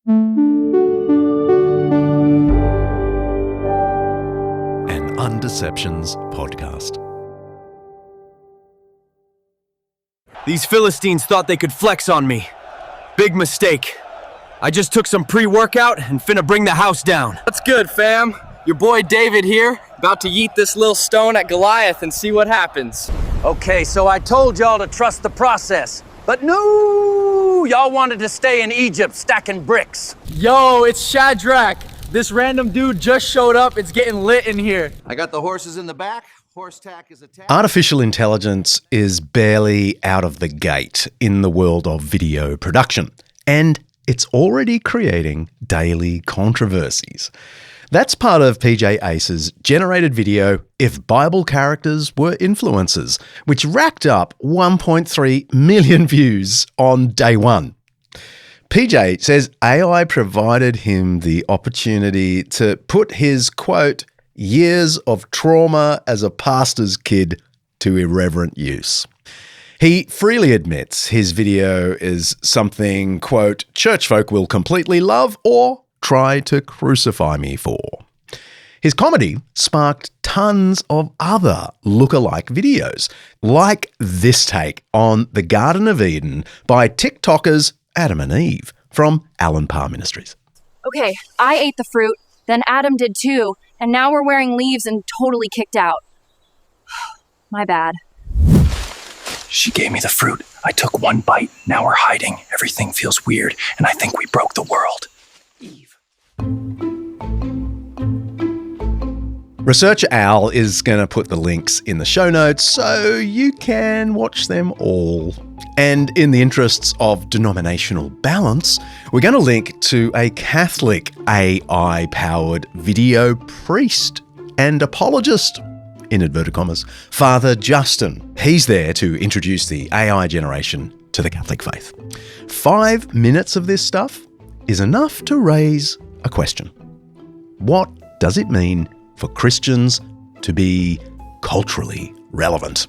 An Undeceptions podcast. These Philistines thought they could flex on me. Big mistake. I just took some pre-workout and finna bring the house down. That's good, fam. Your boy David here, about to yeet this little stone at Goliath and see what happens. Okay, so I told y'all to trust the process, but no, y'all wanted to stay in Egypt stacking bricks. Yo, it's Shadrach. This random dude just showed up. It's getting lit in here. I got the horses in the back. Horse tack is attacked. Artificial intelligence is barely out of the gate in the world of video production, and it's already creating daily controversies. That's part of PJ Ace's generated video, If Bible Characters Were Influencers, which racked up 1.3 million views on day one. PJ says AI provided him the opportunity to put his, quote, years of trauma as a pastor's kid to irreverent use. He freely admits his video is something, quote, church folk will completely love or try to crucify me for. His comedy sparked tons of other lookalike videos, like this take on the Garden of Eden by TikTokers Adam and Eve from Alan Parr Ministries. Okay, I ate the fruit, then Adam did too, and now we're wearing leaves and totally kicked out. My bad. She gave me the fruit. I took one bite. Now we're hiding. Everything feels weird, and I think we broke the world. Eve. Researcher Al is going to put the links in the show notes so you can watch them all. And in the interests of denominational balance, we're going to link to a Catholic AI-powered video priest and apologist, in inverted commas, Father Justin. He's there to introduce the AI generation to the Catholic faith. 5 minutes of this stuff is enough to raise a question. What does it mean for Christians to be culturally relevant?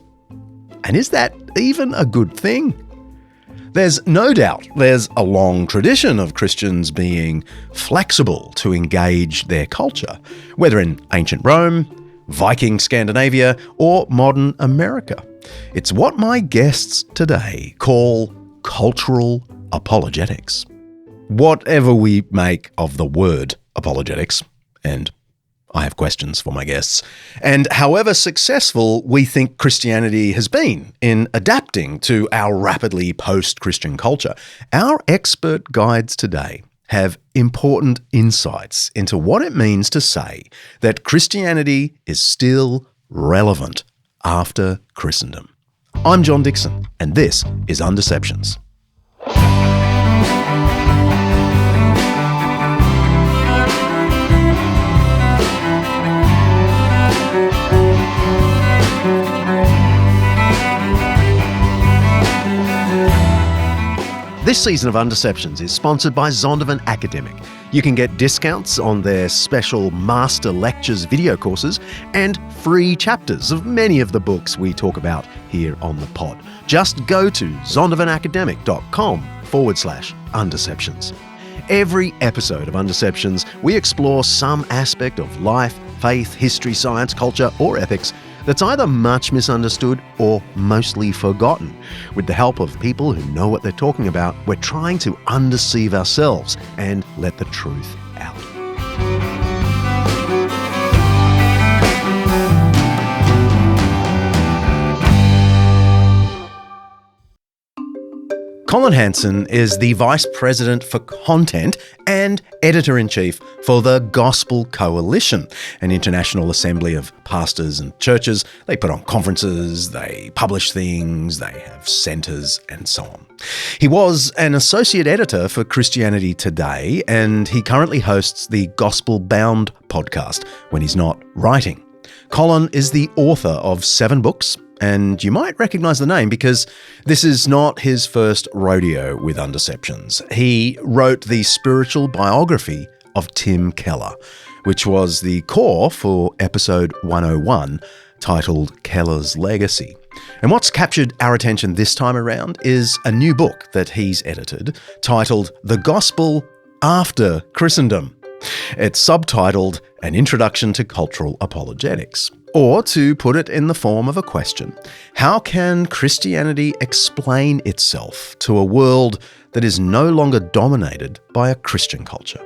And is that even a good thing? There's no doubt there's a long tradition of Christians being flexible to engage their culture, whether in ancient Rome, Viking Scandinavia, or modern America. It's what my guests today call cultural apologetics. Whatever we make of the word apologetics, and I have questions for my guests, and however successful we think Christianity has been in adapting to our rapidly post-Christian culture, our expert guides today have important insights into what it means to say that Christianity is still relevant after Christendom. I'm John Dickson, and this is Undeceptions. This season of Undeceptions is sponsored by Zondervan Academic. You can get discounts on their special Master Lectures video courses and free chapters of many of the books we talk about here on the pod. Just go to zondervanacademic.com/Undeceptions. Every episode of Undeceptions, we explore some aspect of life, faith, history, science, culture, or ethics that's either much misunderstood or mostly forgotten. With the help of people who know what they're talking about, we're trying to undeceive ourselves and let the truth out. Colin Hanson is the Vice President for Content and Editor-in-Chief for the Gospel Coalition, an international assembly of pastors and churches. They put on conferences, they publish things, they have centres and so on. He was an associate editor for Christianity Today, and he currently hosts the Gospel Bound podcast when he's not writing. Colin is the author of 7 books, and you might recognise the name because this is not his first rodeo with Undeceptions. He wrote the spiritual biography of Tim Keller, which was the core for episode 101, titled Keller's Legacy. And what's captured our attention this time around is a new book that he's edited, titled The Gospel after Christendom. It's subtitled An Introduction to Cultural Apologetics. Or, to put it in the form of a question, how can Christianity explain itself to a world that is no longer dominated by a Christian culture?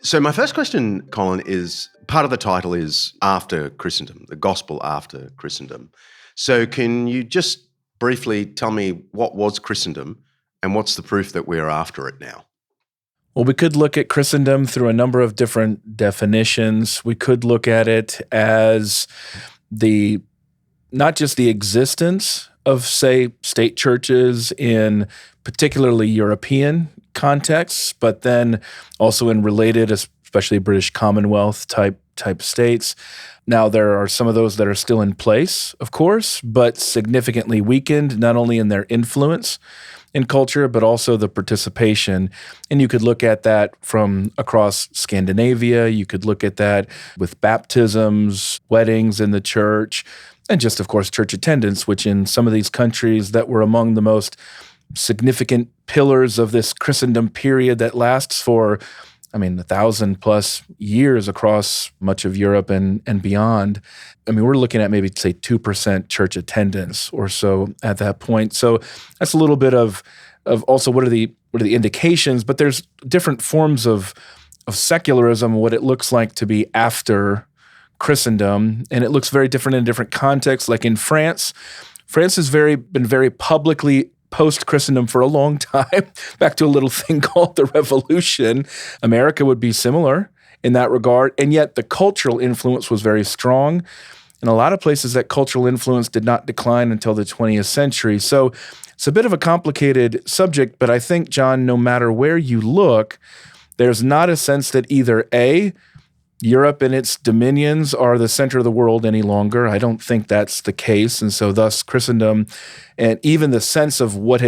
So my first question, Colin, is part of the title is After Christendom, the Gospel After Christendom. So can you just briefly tell me what was Christendom and what's the proof that we're after it now? Well, we could look at Christendom through a number of different definitions. We could look at it as not just the existence of, say, state churches in particularly European contexts, but then also in related, especially British Commonwealth type states. Now, there are some of those that are still in place, of course, but significantly weakened, not only in their influence in culture, but also the participation. And you could look at that from across Scandinavia. You could look at that with baptisms, weddings in the church, and just, of course, church attendance, which in some of these countries that were among the most significant pillars of this Christendom period that lasts for, 1,000+ years across much of Europe and beyond. We're looking at maybe, say, 2% church attendance or so at that point. So that's a little bit of also what are the indications, but there's different forms of secularism, what it looks like to be after Christendom, and it looks very different in different contexts. Like in France has been very publicly post-Christendom for a long time, back to a little thing called the Revolution. America would be similar in that regard, and yet the cultural influence was very strong. In a lot of places, that cultural influence did not decline until the 20th century. So it's a bit of a complicated subject, but I think, John, no matter where you look, there's not a sense that either A, Europe and its dominions are the center of the world any longer. I don't think that's the case. And so thus Christendom, and even the sense of what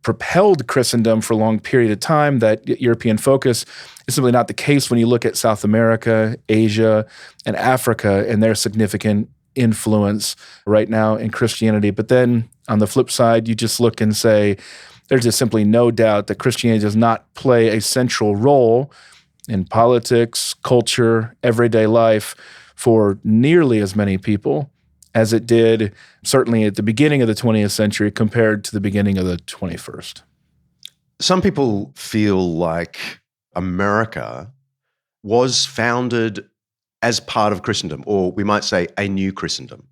propelled Christendom for a long period of time, that European focus, is simply not the case when you look at South America, Asia, and Africa and their significant influence right now in Christianity. But then on the flip side, you just look and say, there's just simply no doubt that Christianity does not play a central role in politics, culture, everyday life for nearly as many people as it did certainly at the beginning of the 20th century compared to the beginning of the 21st. Some people feel like America was founded as part of Christendom, or we might say a new Christendom.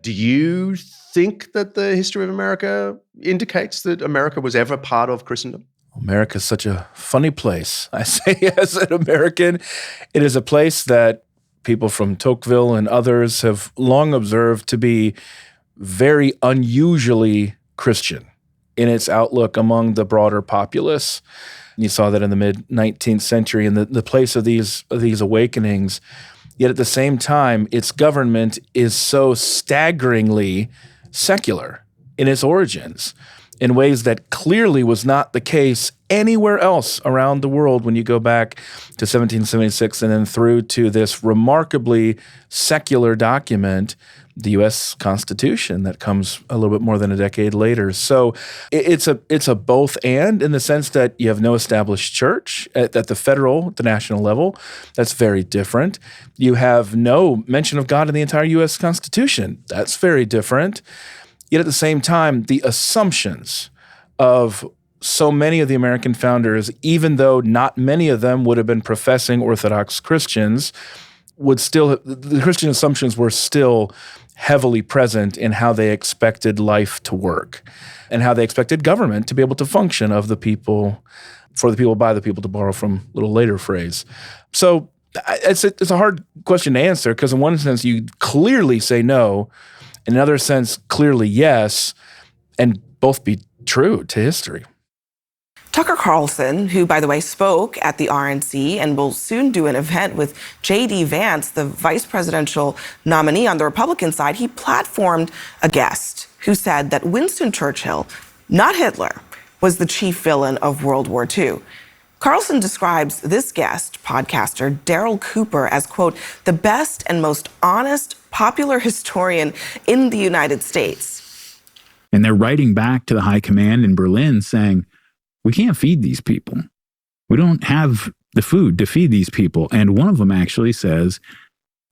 Do you think that the history of America indicates that America was ever part of Christendom? America is such a funny place. I say as an American, it is a place that people from Tocqueville and others have long observed to be very unusually Christian in its outlook among the broader populace. You saw that in the mid-19th century in the place of these awakenings. Yet at the same time, its government is so staggeringly secular in its origins, in ways that clearly was not the case anywhere else around the world when you go back to 1776 and then through to this remarkably secular document, the U.S. Constitution, that comes a little bit more than a decade later. So it's a both and, in the sense that you have no established church at the national level. That's very different. You have no mention of God in the entire U.S. Constitution. That's very different. Yet at the same time, the assumptions of so many of the American founders, even though not many of them would have been professing Orthodox Christians, the Christian assumptions were still heavily present in how they expected life to work and how they expected government to be able to function of the people, for the people, by the people, to borrow from a little later phrase. So it's a hard question to answer, because in one sense you clearly say no, in another sense, clearly yes, and both be true to history. Tucker Carlson, who, by the way, spoke at the RNC and will soon do an event with J.D. Vance, the vice presidential nominee on the Republican side, he platformed a guest who said that Winston Churchill, not Hitler, was the chief villain of World War II. Carlson describes this guest, podcaster Daryl Cooper, as, quote, the best and most honest popular historian in the United States. And they're writing back to the high command in Berlin saying, we can't feed these people. We don't have the food to feed these people. And one of them actually says,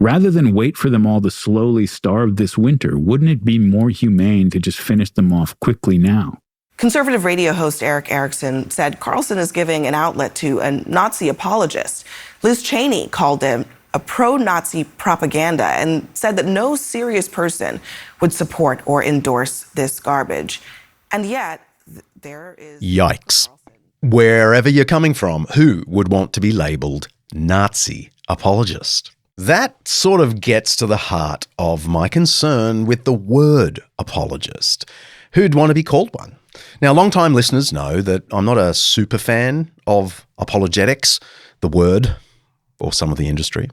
rather than wait for them all to slowly starve this winter, wouldn't it be more humane to just finish them off quickly now? Conservative radio host Eric Erickson said Carlson is giving an outlet to a Nazi apologist. Liz Cheney called him a pro-Nazi propaganda and said that no serious person would support or endorse this garbage. And yet, there is... Yikes. Wherever you're coming from, who would want to be labelled Nazi apologist? That sort of gets to the heart of my concern with the word apologist. Who'd want to be called one? Now, long-time listeners know that I'm not a super fan of apologetics, the word, or some of the industry.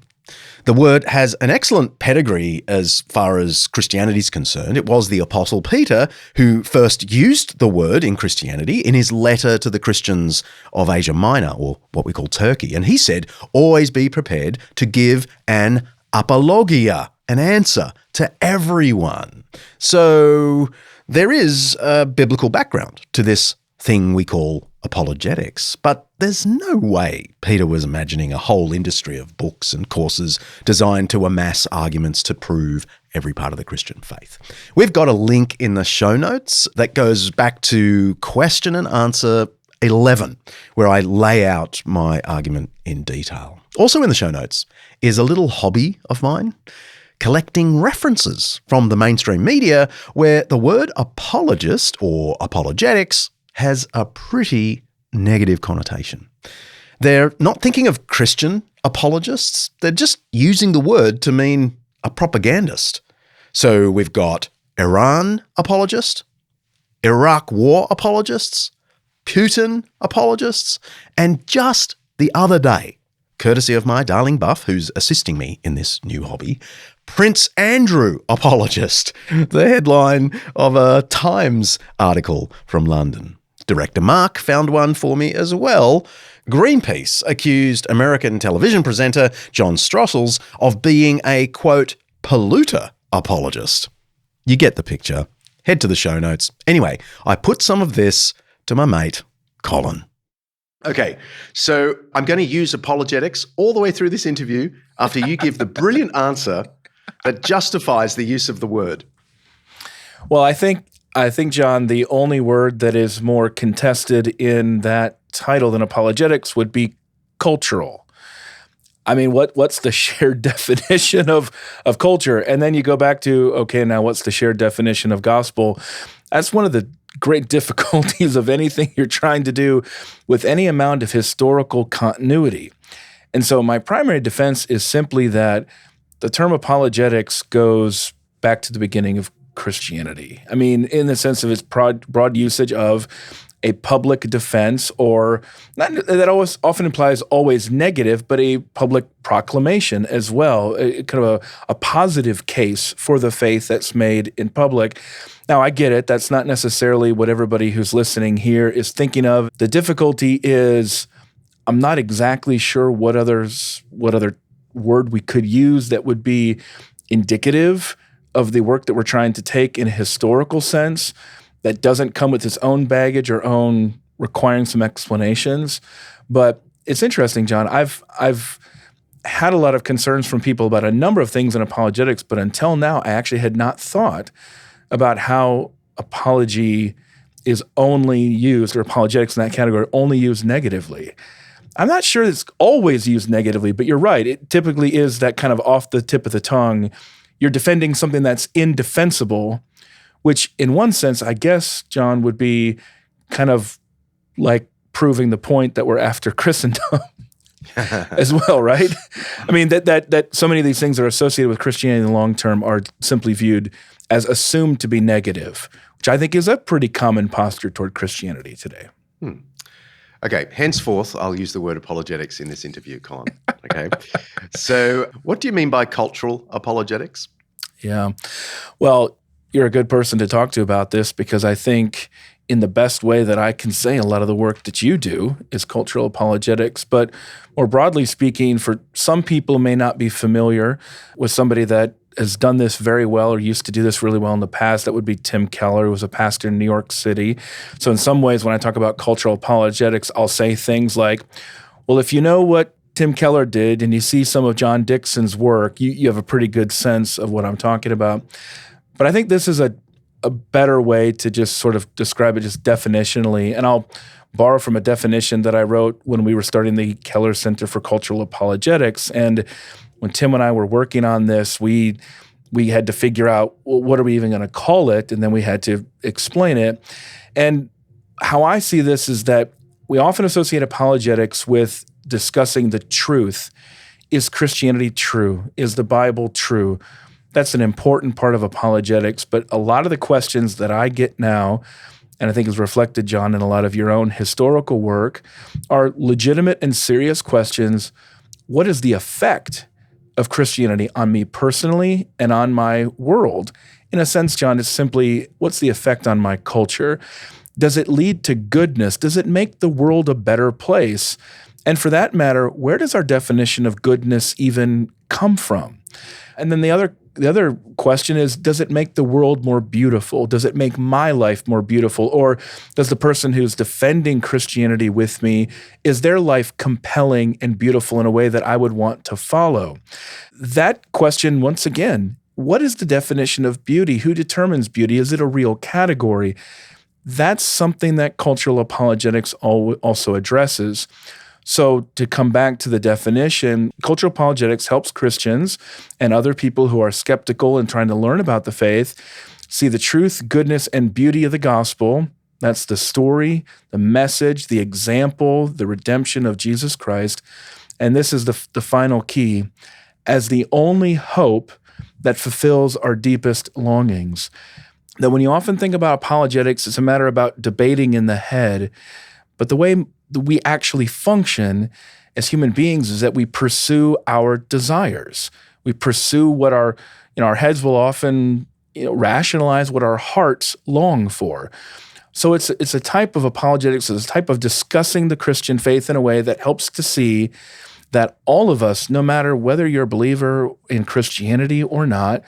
The word has an excellent pedigree as far as Christianity is concerned. It was the Apostle Peter who first used the word in Christianity in his letter to the Christians of Asia Minor, or what we call Turkey. And he said, always be prepared to give an apologia, an answer to everyone. So there is a biblical background to this thing we call apologetics, but there's no way Peter was imagining a whole industry of books and courses designed to amass arguments to prove every part of the Christian faith. We've got a link in the show notes that goes back to question and answer 11, where I lay out my argument in detail. Also in the show notes is a little hobby of mine, collecting references from the mainstream media where the word apologist or apologetics has a pretty negative connotation. They're not thinking of Christian apologists. They're just using the word to mean a propagandist. So we've got Iran apologist, Iraq war apologists, Putin apologists, and just the other day, courtesy of my darling Buff, who's assisting me in this new hobby, Prince Andrew apologist, the headline of a Times article from London. Director Mark found one for me as well. Greenpeace accused American television presenter John Strossels of being a, quote, polluter apologist. You get the picture. Head to the show notes. Anyway, I put some of this to my mate, Colin. Okay, so I'm going to use apologetics all the way through this interview after you give the brilliant answer that justifies the use of the word. Well, I think, John, the only word that is more contested in that title than apologetics would be cultural. I mean, what's the shared definition of culture? And then you go back to, okay, now what's the shared definition of gospel? That's one of the great difficulties of anything you're trying to do with any amount of historical continuity. And so my primary defense is simply that the term apologetics goes back to the beginning of Christianity. I mean, in the sense of its broad usage of a public defense, or not, that always often implies always negative, but a public proclamation as well, kind of a positive case for the faith that's made in public. Now, I get it. That's not necessarily what everybody who's listening here is thinking of. The difficulty is I'm not exactly sure what other word we could use that would be indicative of the work that we're trying to take in a historical sense that doesn't come with its own baggage or own requiring some explanations. But it's interesting, John. I've had a lot of concerns from people about a number of things in apologetics, but until now, I actually had not thought about how apology is only used, or apologetics in that category, only used negatively. I'm not sure it's always used negatively, but you're right. It typically is that kind of off the tip of the tongue. You're defending something that's indefensible, which in one sense, I guess, John, would be kind of like proving the point that we're after Christendom as well, right? I mean, that so many of these things that are associated with Christianity in the long term are simply viewed as assumed to be negative, which I think is a pretty common posture toward Christianity today. Okay, henceforth, I'll use the word apologetics in this interview, Colin. Okay, so what do you mean by cultural apologetics? Yeah, well, you're a good person to talk to about this, because I think in the best way that I can say a lot of the work that you do is cultural apologetics. But more broadly speaking, for some people who may not be familiar with somebody that has done this very well or used to do this really well in the past. That would be Tim Keller, who was a pastor in New York City. So in some ways, when I talk about cultural apologetics, I'll say things like, well, if you know what Tim Keller did and you see some of John Dickson's work, you have a pretty good sense of what I'm talking about. But I think this is a better way to just sort of describe it just definitionally. And I'll borrow from a definition that I wrote when we were starting the Keller Center for Cultural Apologetics. And when Tim and I were working on this, we had to figure out, well, what are we even going to call it? And then we had to explain it. And how I see this is that we often associate apologetics with discussing the truth. Is Christianity true? Is the Bible true? That's an important part of apologetics, but a lot of the questions that I get now, and I think is reflected, John, in a lot of your own historical work, are legitimate and serious questions. What is the effect of Christianity on me personally and on my world? In a sense, John, it's simply, what's the effect on my culture? Does it lead to goodness? Does it make the world a better place? And for that matter, where does our definition of goodness even come from? And then the other question is, does it make the world more beautiful? Does it make my life more beautiful? Or does the person who's defending Christianity with me, is their life compelling and beautiful in a way that I would want to follow? That question, once again, what is the definition of beauty? Who determines beauty? Is it a real category? That's something that cultural apologetics also addresses. So to come back to the definition, cultural apologetics helps Christians and other people who are skeptical and trying to learn about the faith see the truth, goodness, and beauty of the gospel. That's the story, the message, the example, the redemption of Jesus Christ. And this is the final key, as the only hope that fulfills our deepest longings. That when you often think about apologetics, it's a matter about debating in the head, but the way we actually function as human beings is that we pursue our desires. We pursue what our heads will often rationalize what our hearts long for. So it's a type of apologetics, it's a type of discussing the Christian faith in a way that helps to see that all of us, no matter whether you're a believer in Christianity or not,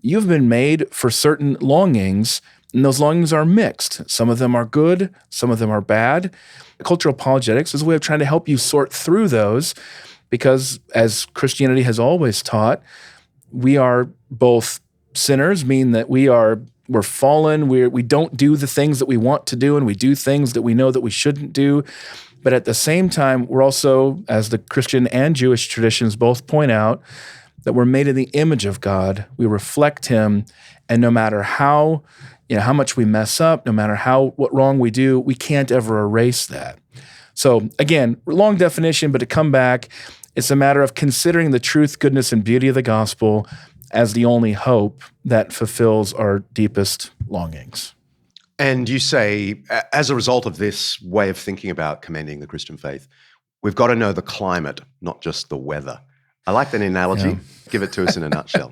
you've been made for certain longings, and those longings are mixed. Some of them are good, some of them are bad. Cultural apologetics is a way of trying to help you sort through those because, as Christianity has always taught, we are both sinners, mean that we're fallen, we don't do the things that we want to do, and we do things that we know that we shouldn't do. But at the same time, we're also, as the Christian and Jewish traditions both point out, that we're made in the image of God. We reflect Him, and no matter how much we mess up, no matter what wrong we do, we can't ever erase that. So again, long definition, but to come back, it's a matter of considering the truth, goodness, and beauty of the gospel as the only hope that fulfills our deepest longings. And you say, as a result of this way of thinking about commending the Christian faith, we've got to know the climate, not just the weather. I like that analogy. Yeah. Give it to us in a nutshell.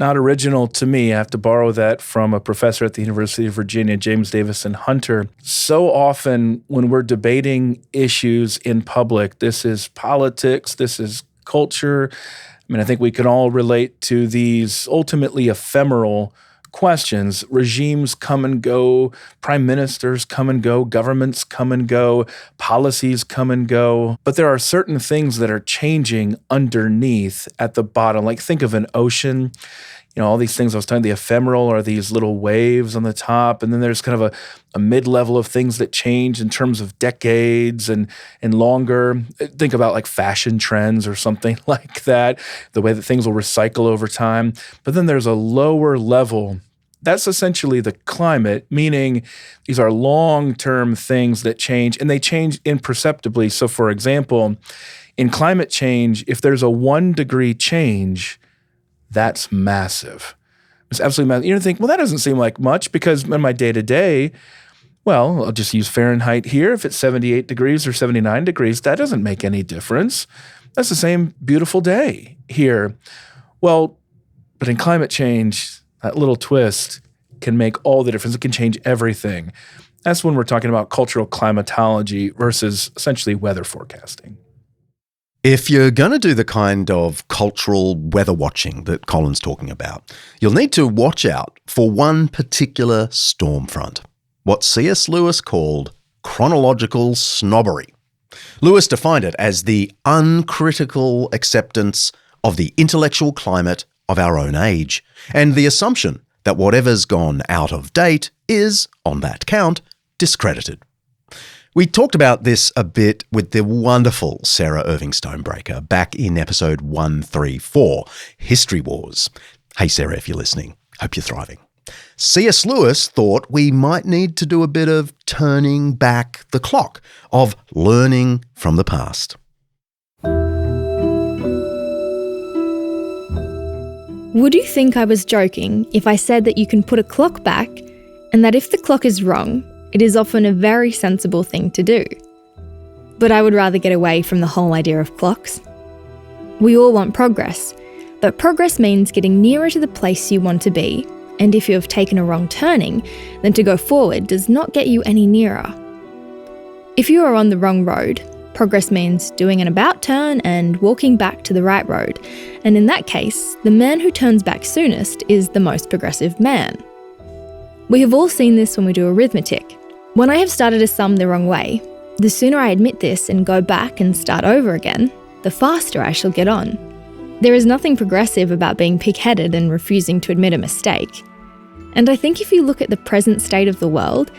Not original to me. I have to borrow that from a professor at the University of Virginia, James Davison Hunter. So often when we're debating issues in public, this is politics, this is culture. I think we can all relate to these ultimately ephemeral questions. Regimes come and go, prime ministers come and go, governments come and go, policies come and go. But there are certain things that are changing underneath at the bottom. Like think of an ocean. All these things I was talking, the ephemeral are these little waves on the top, and then there's kind of a mid-level of things that change in terms of decades and longer. Think about like fashion trends or something like that, the way that things will recycle over time. But then there's a lower level. That's essentially the climate, meaning these are long-term things that change, and they change imperceptibly. So for example, in climate change, if there's a 1 degree change, that's massive. It's absolutely massive. You don't think, well, that doesn't seem like much because in my day-to-day, well, I'll just use Fahrenheit here. If it's 78 degrees or 79 degrees, that doesn't make any difference. That's the same beautiful day here. Well, but in climate change, that little twist can make all the difference. It can change everything. That's when we're talking about cultural climatology versus essentially weather forecasting. If you're going to do the kind of cultural weather watching that Colin's talking about, you'll need to watch out for one particular storm front, what C.S. Lewis called chronological snobbery. Lewis defined it as the uncritical acceptance of the intellectual climate of our own age, and the assumption that whatever's gone out of date is, on that count, discredited. We talked about this a bit with the wonderful Sarah Irving Stonebreaker back in episode 134, History Wars. Hey Sarah, if you're listening, hope you're thriving. C.S. Lewis thought we might need to do a bit of turning back the clock, of learning from the past. Would you think I was joking if I said that you can put a clock back, and that if the clock is wrong, it is often a very sensible thing to do? But I would rather get away from the whole idea of clocks. We all want progress, but progress means getting nearer to the place you want to be, and if you have taken a wrong turning, then to go forward does not get you any nearer. If you are on the wrong road, progress means doing an about turn and walking back to the right road, and in that case, the man who turns back soonest is the most progressive man. We have all seen this when we do arithmetic. When I have started a sum the wrong way, the sooner I admit this and go back and start over again, the faster I shall get on. There is nothing progressive about being pig-headed and refusing to admit a mistake. And I think if you look at the present state of the world,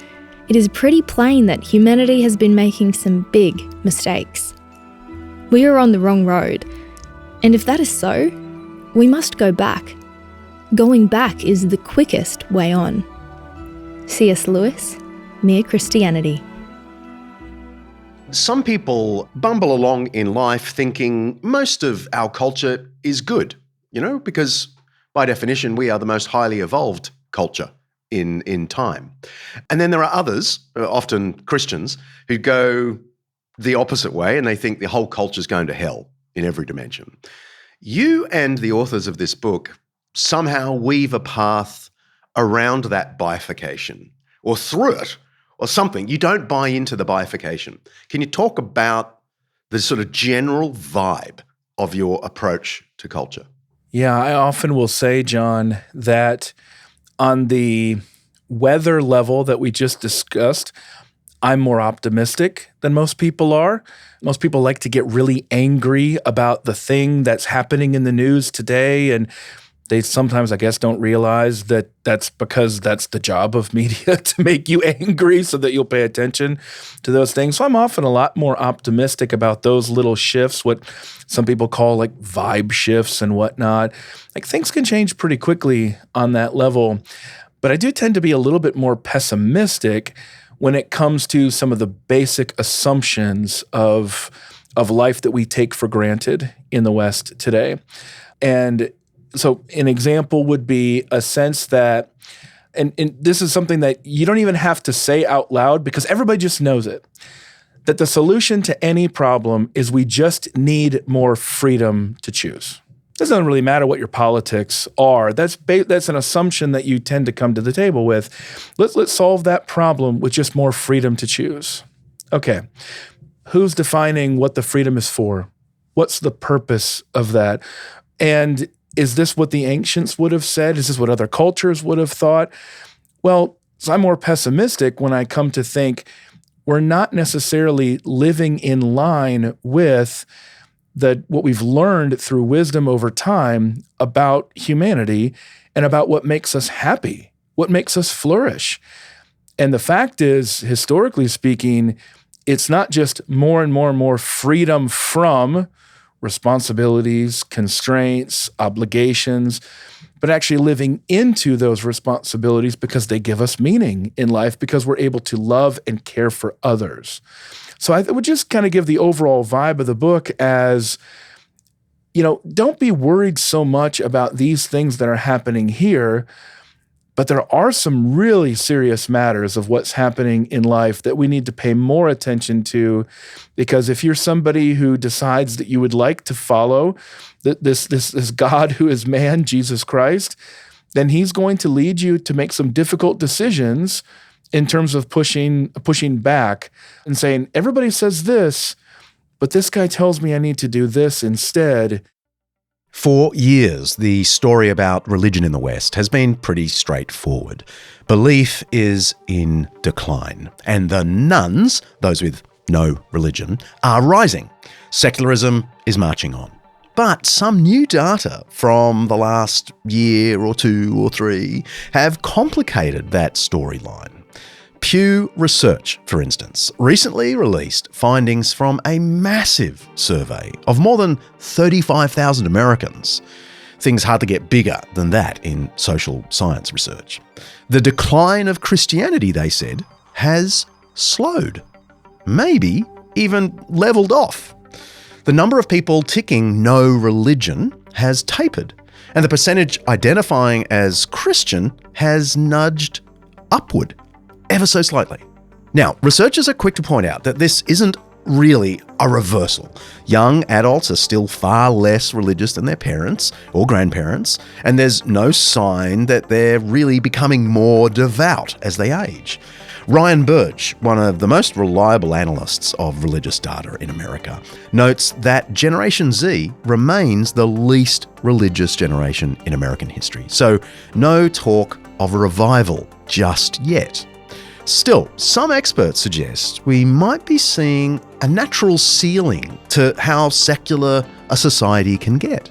it is pretty plain that humanity has been making some big mistakes. We are on the wrong road, and if that is so, we must go back. Going back is the quickest way on. C.S. Lewis, Mere Christianity. Some people bumble along in life thinking most of our culture is good, because by definition, we are the most highly evolved culture in time. And then there are others, often Christians, who go the opposite way and they think the whole culture is going to hell in every dimension. You and the authors of this book somehow weave a path around that bifurcation or through it or something. You don't buy into the bifurcation. Can you talk about the sort of general vibe of your approach to culture? Yeah, I often will say, John, that on the weather level that we just discussed, I'm more optimistic than most people are. Most people like to get really angry about the thing that's happening in the news today, and they sometimes, I guess, don't realize that that's because that's the job of media, to make you angry so that you'll pay attention to those things. So I'm often a lot more optimistic about those little shifts, what some people call like vibe shifts and whatnot. Like things can change pretty quickly on that level. But I do tend to be a little bit more pessimistic when it comes to some of the basic assumptions of life that we take for granted in the West today. And so an example would be a sense that, and this is something that you don't even have to say out loud because everybody just knows it, that the solution to any problem is we just need more freedom to choose. It doesn't really matter what your politics are. That's an assumption that you tend to come to the table with. Let's solve that problem with just more freedom to choose. Okay, who's defining what the freedom is for? What's the purpose of that? And is this what the ancients would have said? Is this what other cultures would have thought? Well, so I'm more pessimistic when I come to think we're not necessarily living in line with what we've learned through wisdom over time about humanity and about what makes us happy, what makes us flourish. And the fact is, historically speaking, it's not just more and more and more freedom from responsibilities, constraints, obligations, but actually living into those responsibilities because they give us meaning in life, because we're able to love and care for others. So I would just kind of give the overall vibe of the book as, don't be worried so much about these things that are happening here, but there are some really serious matters of what's happening in life that we need to pay more attention to, because if you're somebody who decides that you would like to follow this God who is man, Jesus Christ, then he's going to lead you to make some difficult decisions in terms of pushing back and saying, everybody says this, but this guy tells me I need to do this instead. For years, the story about religion in the West has been pretty straightforward. Belief is in decline, and the nones, those with no religion, are rising. Secularism is marching on. But some new data from the last year or two or three have complicated that storyline. Pew Research, for instance, recently released findings from a massive survey of more than 35,000 Americans. Things hardly get bigger than that in social science research. The decline of Christianity, they said, has slowed, maybe even leveled off. The number of people ticking no religion has tapered, and the percentage identifying as Christian has nudged upward ever so slightly. Now, researchers are quick to point out that this isn't really a reversal. Young adults are still far less religious than their parents or grandparents, and there's no sign that they're really becoming more devout as they age. Ryan Burge, one of the most reliable analysts of religious data in America, notes that Generation Z remains the least religious generation in American history. So no talk of a revival just yet. Still, some experts suggest we might be seeing a natural ceiling to how secular a society can get.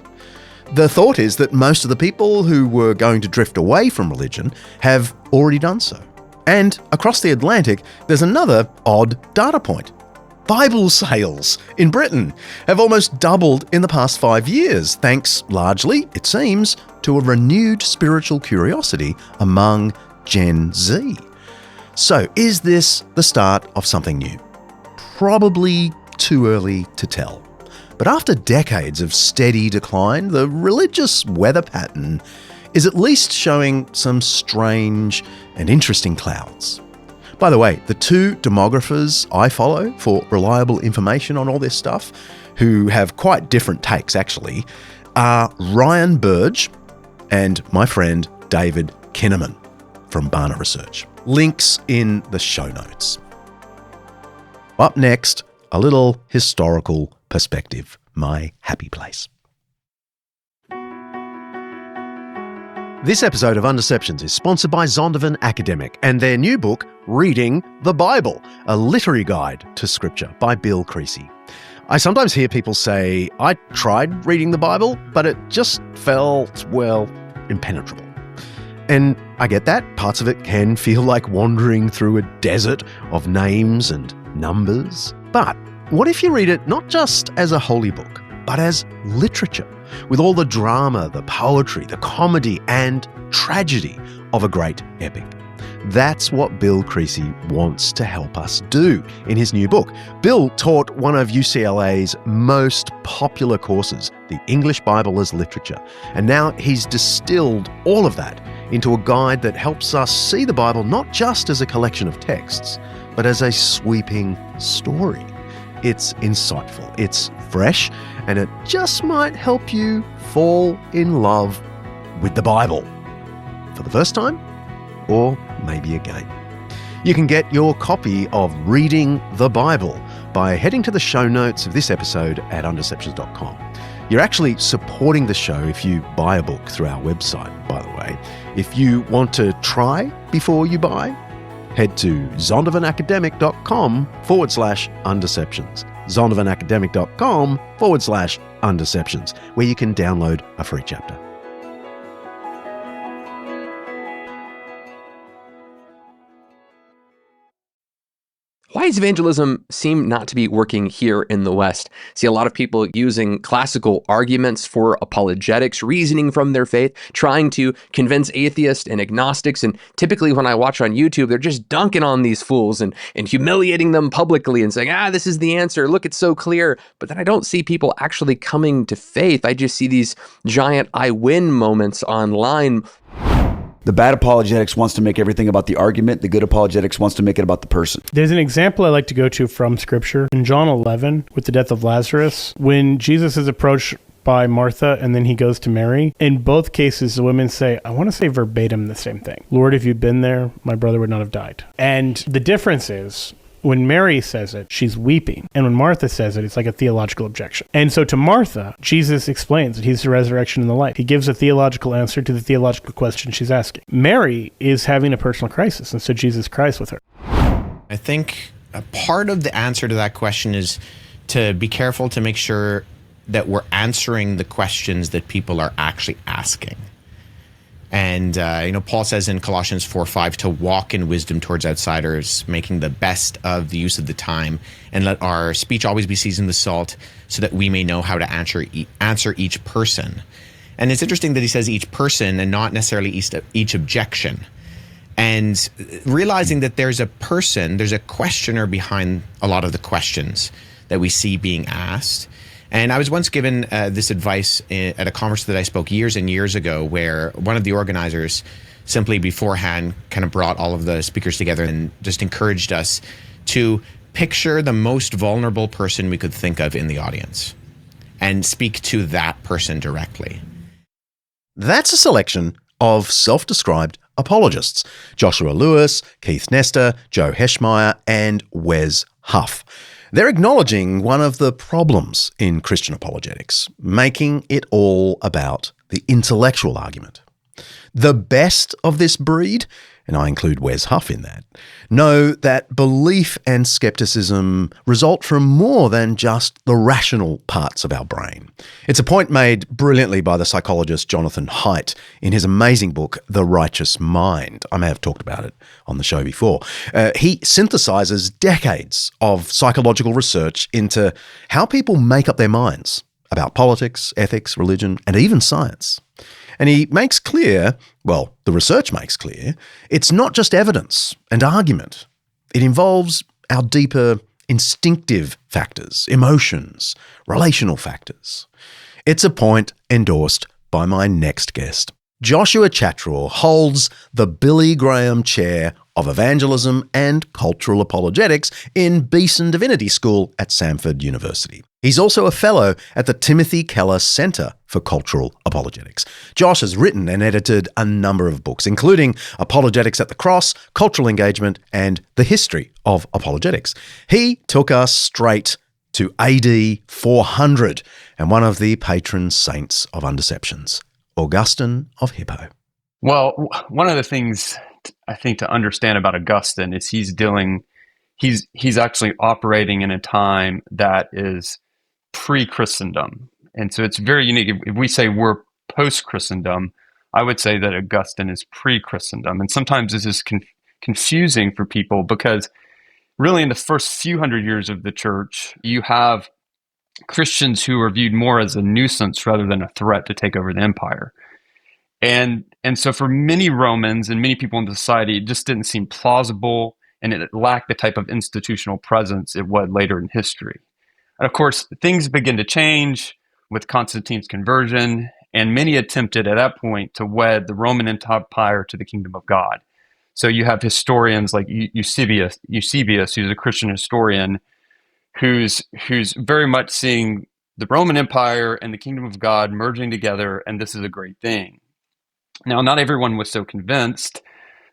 The thought is that most of the people who were going to drift away from religion have already done so. And across the Atlantic, there's another odd data point. Bible sales in Britain have almost doubled in the past 5 years, thanks largely, it seems, to a renewed spiritual curiosity among Gen Z. So, is this the start of something new? Probably too early to tell. But after decades of steady decline, the religious weather pattern is at least showing some strange and interesting clouds. By the way, the two demographers I follow for reliable information on all this stuff, who have quite different takes actually, are Ryan Burge and my friend David Kinnaman from Barna Research. Links in the show notes. Up next, a little historical perspective, my happy place. This episode of Undeceptions is sponsored by Zondervan Academic and their new book, Reading the Bible, a literary guide to scripture by Bill Creasy. I sometimes hear people say, I tried reading the Bible, but it just felt, well, impenetrable. And I get that. Parts of it can feel like wandering through a desert of names and numbers. But what if you read it not just as a holy book, but as literature, with all the drama, the poetry, the comedy, and tragedy of a great epic? That's what Bill Creasy wants to help us do in his new book. Bill taught one of UCLA's most popular courses, the English Bible as Literature, and now he's distilled all of that into a guide that helps us see the Bible not just as a collection of texts, but as a sweeping story. It's insightful, it's fresh, and it just might help you fall in love with the Bible for the first time, or maybe again. You can get your copy of Reading the Bible by heading to the show notes of this episode at undeceptions.com. You're actually supporting the show if you buy a book through our website, by the way. If you want to try before you buy, head to zondervanacademic.com/undeceptions. zondervanacademic.com/undeceptions, where you can download a free chapter. Why does evangelism seem not to be working here in the West? See a lot of people using classical arguments for apologetics, reasoning from their faith, trying to convince atheists and agnostics. And typically when I watch on YouTube, they're just dunking on these fools and humiliating them publicly and saying, this is the answer. Look, it's so clear. But then I don't see people actually coming to faith. I just see these giant I win moments online. The bad apologetics wants to make everything about the argument. The good apologetics wants to make it about the person. There's an example I like to go to from Scripture. In John 11, with the death of Lazarus, when Jesus is approached by Martha and then he goes to Mary, in both cases, the women say, I want to say verbatim the same thing. Lord, if you'd been there, my brother would not have died. And the difference is, When Mary says it, she's weeping. And when Martha says it, it's like a theological objection. And so to Martha, Jesus explains that he's the resurrection and the life. He gives a theological answer to the theological question she's asking. Mary is having a personal crisis, and so Jesus cries with her. I think a part of the answer to that question is to be careful to make sure that we're answering the questions that people are actually asking. And, Paul says in Colossians 4:5 to walk in wisdom towards outsiders, making the best of the use of the time, and let our speech always be seasoned with salt so that we may know how to answer each person. And it's interesting that he says each person and not necessarily each objection. And realizing that there's a questioner behind a lot of the questions that we see being asked. And I was once given this advice at a conference that I spoke years and years ago, where one of the organizers simply beforehand kind of brought all of the speakers together and just encouraged us to picture the most vulnerable person we could think of in the audience and speak to that person directly. That's a selection of self-described apologists: Joshua Lewis, Keith Nestor, Joe Heschmeyer, and Wes Huff. They're acknowledging one of the problems in Christian apologetics, making it all about the intellectual argument. The best of this breed, and I include Wes Huff in that, know that belief and skepticism result from more than just the rational parts of our brain. It's a point made brilliantly by the psychologist Jonathan Haidt in his amazing book, The Righteous Mind. I may have talked about it on the show before. He synthesizes decades of psychological research into how people make up their minds about politics, ethics, religion, and even science. And he makes clear, well, the research makes clear, it's not just evidence and argument. It involves our deeper instinctive factors, emotions, relational factors. It's a point endorsed by my next guest. Joshua Chatraw holds the Billy Graham Chair of Evangelism and Cultural Apologetics in Beeson Divinity School at Samford University. He's also a fellow at the Timothy Keller Center for Cultural Apologetics. Josh has written and edited a number of books, including Apologetics at the Cross, Cultural Engagement, and The History of Apologetics. He took us straight to AD 400 and one of the patron saints of Undeceptions, Augustine of Hippo. Well, one of the things I think to understand about Augustine is he's actually operating in a time that is pre-Christendom. And so it's very unique. If we say we're post-Christendom, I would say that Augustine is pre-Christendom. And sometimes this is confusing for people because really in the first few hundred years of the church, you have Christians who are viewed more as a nuisance rather than a threat to take over the empire. And so for many Romans and many people in society, it just didn't seem plausible, and it lacked the type of institutional presence it would later in history. And of course, things begin to change with Constantine's conversion, and many attempted at that point to wed the Roman Empire to the kingdom of God. So you have historians like Eusebius, who's a Christian historian, who's very much seeing the Roman Empire and the kingdom of God merging together, and this is a great thing. Now, not everyone was so convinced.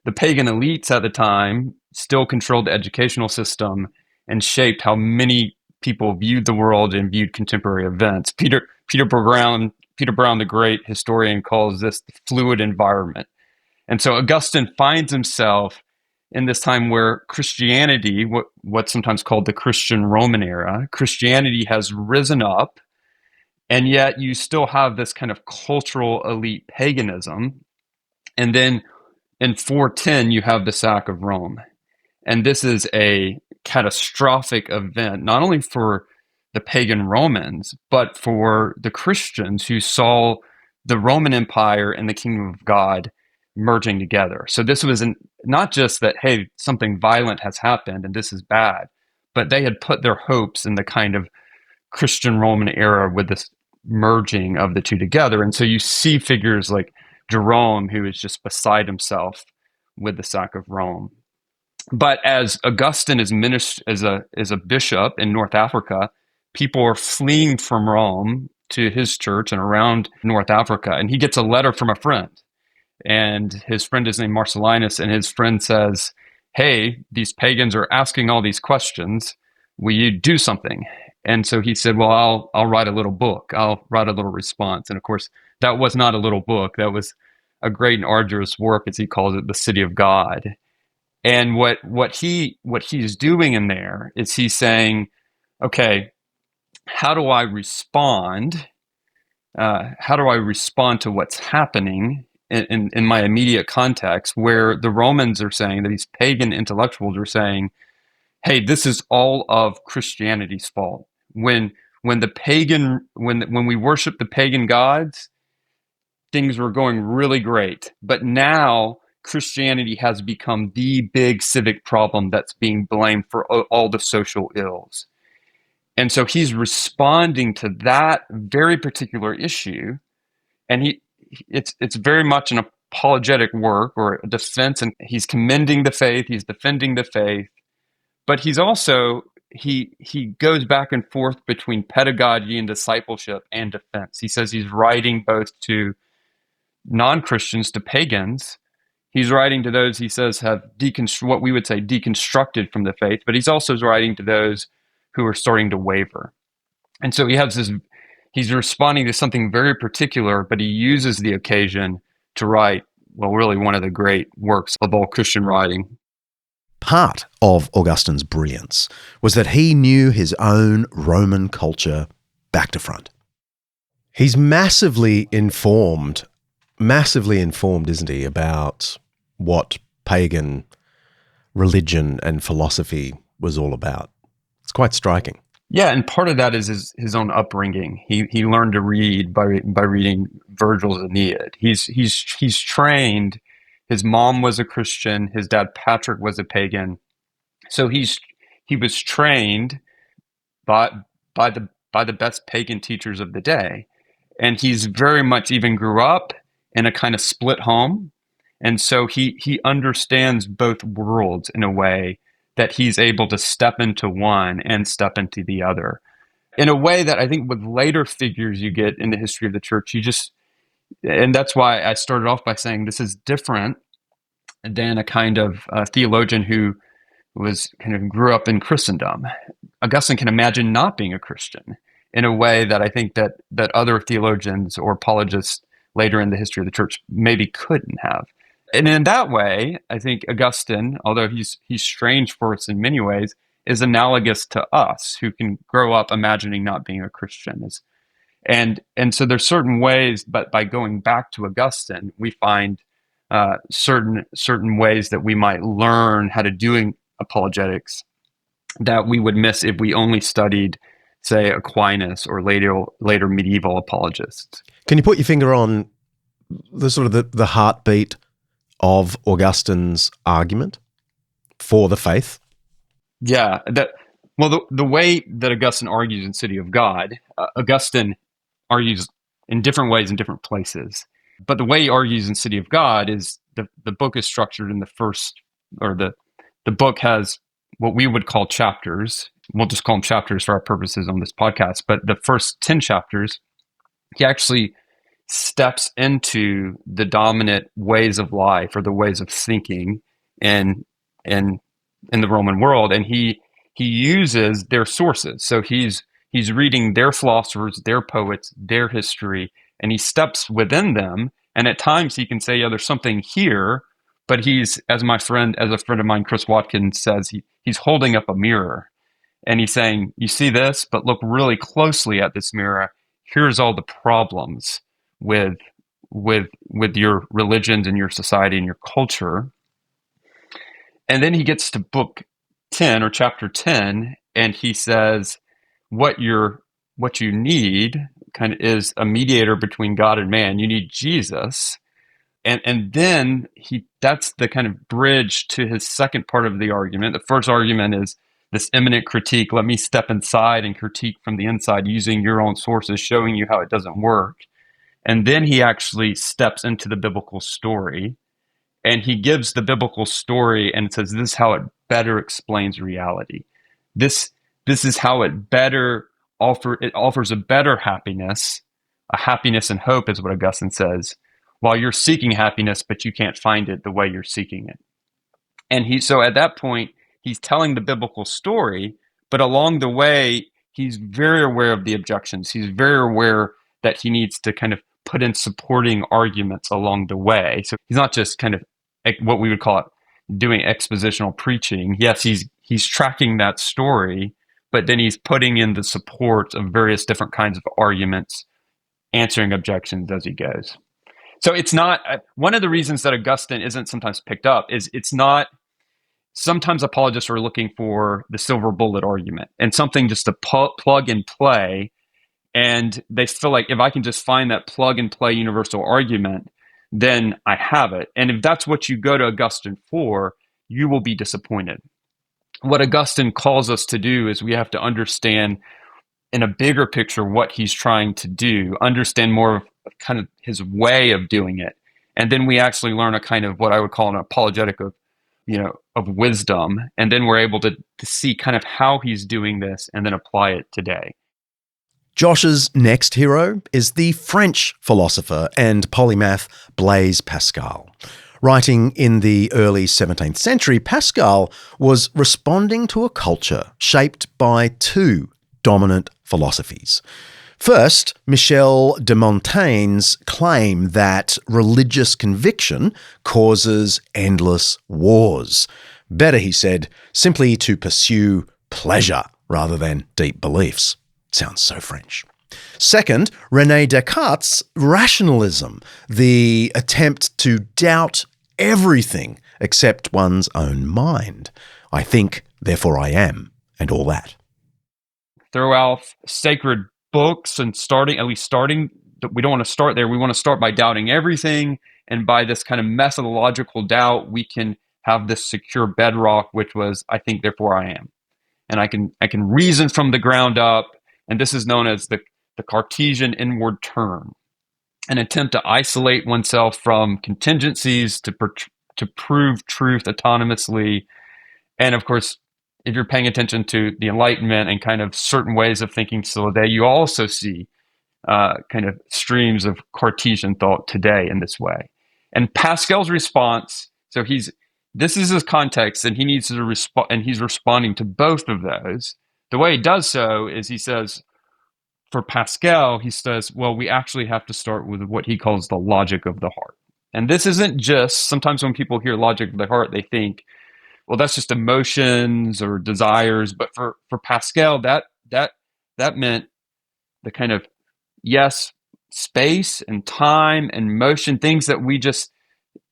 The pagan elites at the time still controlled the educational system and shaped how many people viewed the world and viewed contemporary events. Peter Brown, the great historian, calls this the fluid environment. And so Augustine finds himself in this time where Christianity, what's sometimes called the Christian Roman era, Christianity has risen up, and yet you still have this kind of cultural elite paganism. And then in 410, you have the sack of Rome. And this is a catastrophic event, not only for the pagan Romans, but for the Christians who saw the Roman Empire and the kingdom of God merging together. So this was not just that, hey, something violent has happened and this is bad, but they had put their hopes in the kind of Christian Roman era with this merging of the two together. And so you see figures like Jerome, who is just beside himself with the sack of Rome. But as Augustine is as a bishop in North Africa, people are fleeing from Rome to his church and around North Africa. And he gets a letter from a friend. And his friend is named Marcellinus. And his friend says, hey, these pagans are asking all these questions. Will you do something? And so he said, well, I'll write a little book. I'll write a little response. And of course, that was not a little book. That was a great and arduous work, as he calls it, the City of God. And what he's doing in there is he's saying, okay, how do I respond? How do I respond to what's happening in my immediate context, where the Romans are saying, that these pagan intellectuals are saying, hey, this is all of Christianity's fault. When we worship the pagan gods, things were going really great. But now Christianity has become the big civic problem that's being blamed for all the social ills. And so he's responding to that very particular issue, and it's very much an apologetic work or a defense, and he's commending the faith, he's defending the faith, but he's also he goes back and forth between pedagogy and discipleship and defense. He says he's writing both to non-Christians, to pagans. He's writing to those he says have what we would say deconstructed from the faith, but he's also writing to those who are starting to waver. And so he's responding to something very particular, but he uses the occasion to write, well, really one of the great works of all Christian writing. Part of Augustine's brilliance was that he knew his own Roman culture back to front. He's massively informed, isn't he, about what pagan religion and philosophy was all about. It's quite striking. Yeah, and part of that is his own upbringing. He learned to read by reading Virgil's Aeneid. He's trained. His mom was a Christian. His dad Patrick was a pagan. So he was trained by the best pagan teachers of the day, and he's very much even grew up in a kind of split home, and so he understands both worlds in a way that he's able to step into one and step into the other in a way that I think with later figures you get in the history of the church, and that's why I started off by saying this is different than a kind of theologian who grew up in Christendom. Augustine can imagine not being a Christian in a way that I think that other theologians or apologists later in the history of the church maybe couldn't have. And in that way, I think Augustine, although he's strange for us in many ways, is analogous to us who can grow up imagining not being a Christian. And so there's certain ways, but by going back to Augustine, we find certain ways that we might learn how to do apologetics that we would miss if we only studied, say, Aquinas or later medieval apologists. Can you put your finger on the heartbeat of Augustine's argument for the faith? Yeah, the way that Augustine argues in City of God, Augustine argues in different ways in different places. But the way he argues in City of God is the book is structured in the book has what we would call chapters. We'll just call them chapters for our purposes on this podcast. But the first 10 chapters, he actually steps into the dominant ways of life or the ways of thinking in the Roman world, and he uses their sources. So he's reading their philosophers, their poets, their history, and he steps within them. And at times he can say, yeah, there's something here, but he's, as a friend of mine, Chris Watkins, says, he's holding up a mirror and he's saying, you see this, but look really closely at this mirror. Here's all the problems with your religions and your society and your culture. And then he gets to book 10 or chapter 10, and he says, what you need kind of is a mediator between God and man. You need Jesus. And then that's the kind of bridge to his second part of the argument. The first argument is this imminent critique. Let me step inside and critique from the inside using your own sources, showing you how it doesn't work. And then he actually steps into the biblical story, and he gives the biblical story and says, this is how it better explains reality. This is how it offers a better happiness, a happiness and hope is what Augustine says, while you're seeking happiness, but you can't find it the way you're seeking it. And so at that point, he's telling the biblical story, but along the way, he's very aware of the objections. He's very aware that he needs to kind of put in supporting arguments along the way. So he's not just kind of what we would call it doing expositional preaching. Yes, he's tracking that story, but then he's putting in the support of various different kinds of arguments, answering objections as he goes. So it's not one of the reasons that Augustine isn't sometimes picked up is it's not. Sometimes apologists are looking for the silver bullet argument and something just to plug and play. And they feel like if I can just find that plug and play universal argument, then I have it. And if that's what you go to Augustine for, you will be disappointed. What Augustine calls us to do is we have to understand in a bigger picture what he's trying to do, understand more of kind of his way of doing it. And then we actually learn a kind of what I would call an apologetic of wisdom. And then we're able to see kind of how he's doing this and then apply it today. Josh's next hero is the French philosopher and polymath Blaise Pascal. Writing in the early 17th century, Pascal was responding to a culture shaped by two dominant philosophies. First, Michel de Montaigne's claim that religious conviction causes endless wars. Better, he said, simply to pursue pleasure rather than deep beliefs. Sounds so French. Second, René Descartes' rationalism, the attempt to doubt everything except one's own mind. I think, therefore I am, and all that. Throw out sacred books and starting, we don't want to start there. We want to start by doubting everything. And by this kind of methodological doubt, we can have this secure bedrock, which was, I think, therefore I am. And I can reason from the ground up. And this is known as the Cartesian inward turn, an attempt to isolate oneself from contingencies to prove truth autonomously. And of course, if you're paying attention to the Enlightenment and kind of certain ways of thinking still today, you also see kind of streams of Cartesian thought today in this way. And Pascal's response, so this is his context, and he needs to respond, and he's responding to both of those. The way he does so is he says, for Pascal, he says, well, we actually have to start with what he calls the logic of the heart. And this isn't just, sometimes when people hear logic of the heart, they think, well, that's just emotions or desires. But for Pascal, that meant the kind of, yes, space and time and motion, things that we just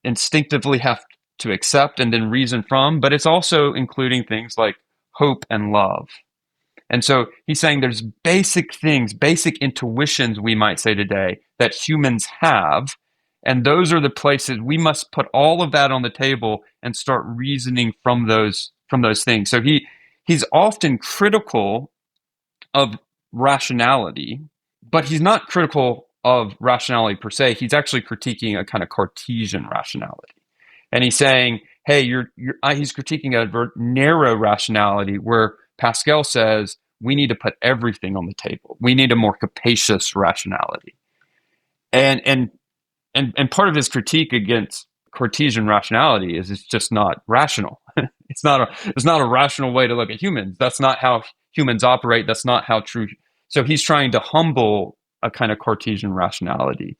instinctively have to accept and then reason from. But it's also including things like hope and love. And so he's saying there's basic things, basic intuitions, we might say today, that humans have. And those are the places we must put all of that on the table and start reasoning from those things. So he's often critical of rationality, but he's not critical of rationality per se. He's actually critiquing a kind of Cartesian rationality. And he's saying, hey, he's critiquing a narrow rationality where Pascal says we need to put everything on the table. We need a more capacious rationality. And part of his critique against Cartesian rationality is it's just not rational. It's not a rational way to look at humans. That's not how humans operate. That's not how true. So he's trying to humble a kind of Cartesian rationality.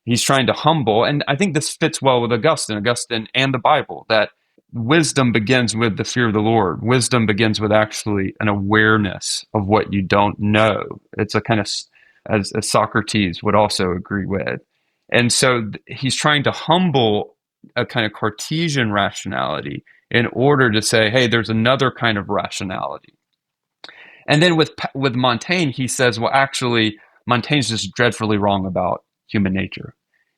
He's trying to humble, and I think this fits well with Augustine and the Bible, that wisdom begins with the fear of the Lord. Wisdom begins with actually an awareness of what you don't know. It's a kind of, as Socrates would also agree with. And so he's trying to humble a kind of Cartesian rationality in order to say, hey, there's another kind of rationality. And then with Montaigne, he says, well, actually, Montaigne's just dreadfully wrong about human nature.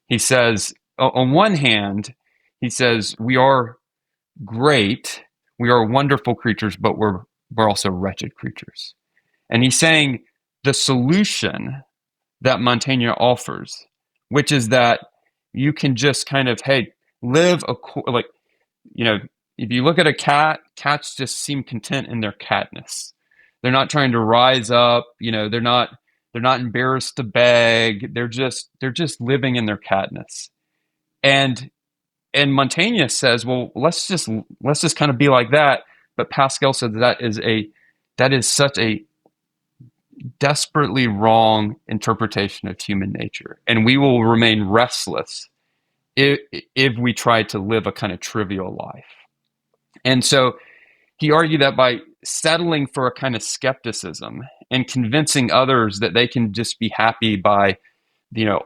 He says, on one hand, he says, we are great, we are wonderful creatures, but we're also wretched creatures. And he's saying the solution that Montaigne offers, which is that you can just kind of, hey, live if you look at a cat, cats just seem content in their catness. They're not trying to rise up, they're not embarrassed to beg. They're just living in their catness. And And Montaigne says, well, let's just kind of be like that. But Pascal said that is such a desperately wrong interpretation of human nature, and we will remain restless if we try to live a kind of trivial life. And so he argued that by settling for a kind of skepticism and convincing others that they can just be happy by,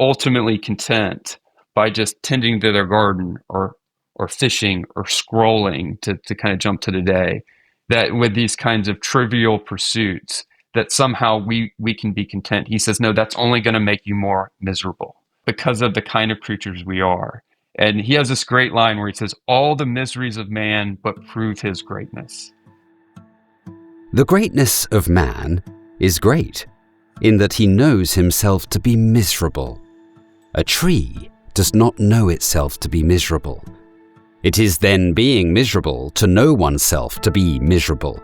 ultimately content by just tending to their garden or fishing or scrolling, to kind of jump to today, that with these kinds of trivial pursuits, that somehow we can be content. He says, no, that's only going to make you more miserable because of the kind of creatures we are. And he has this great line where he says, all the miseries of man but prove his greatness. The greatness of man is great in that he knows himself to be miserable. A tree does not know itself to be miserable. It is then being miserable to know oneself to be miserable.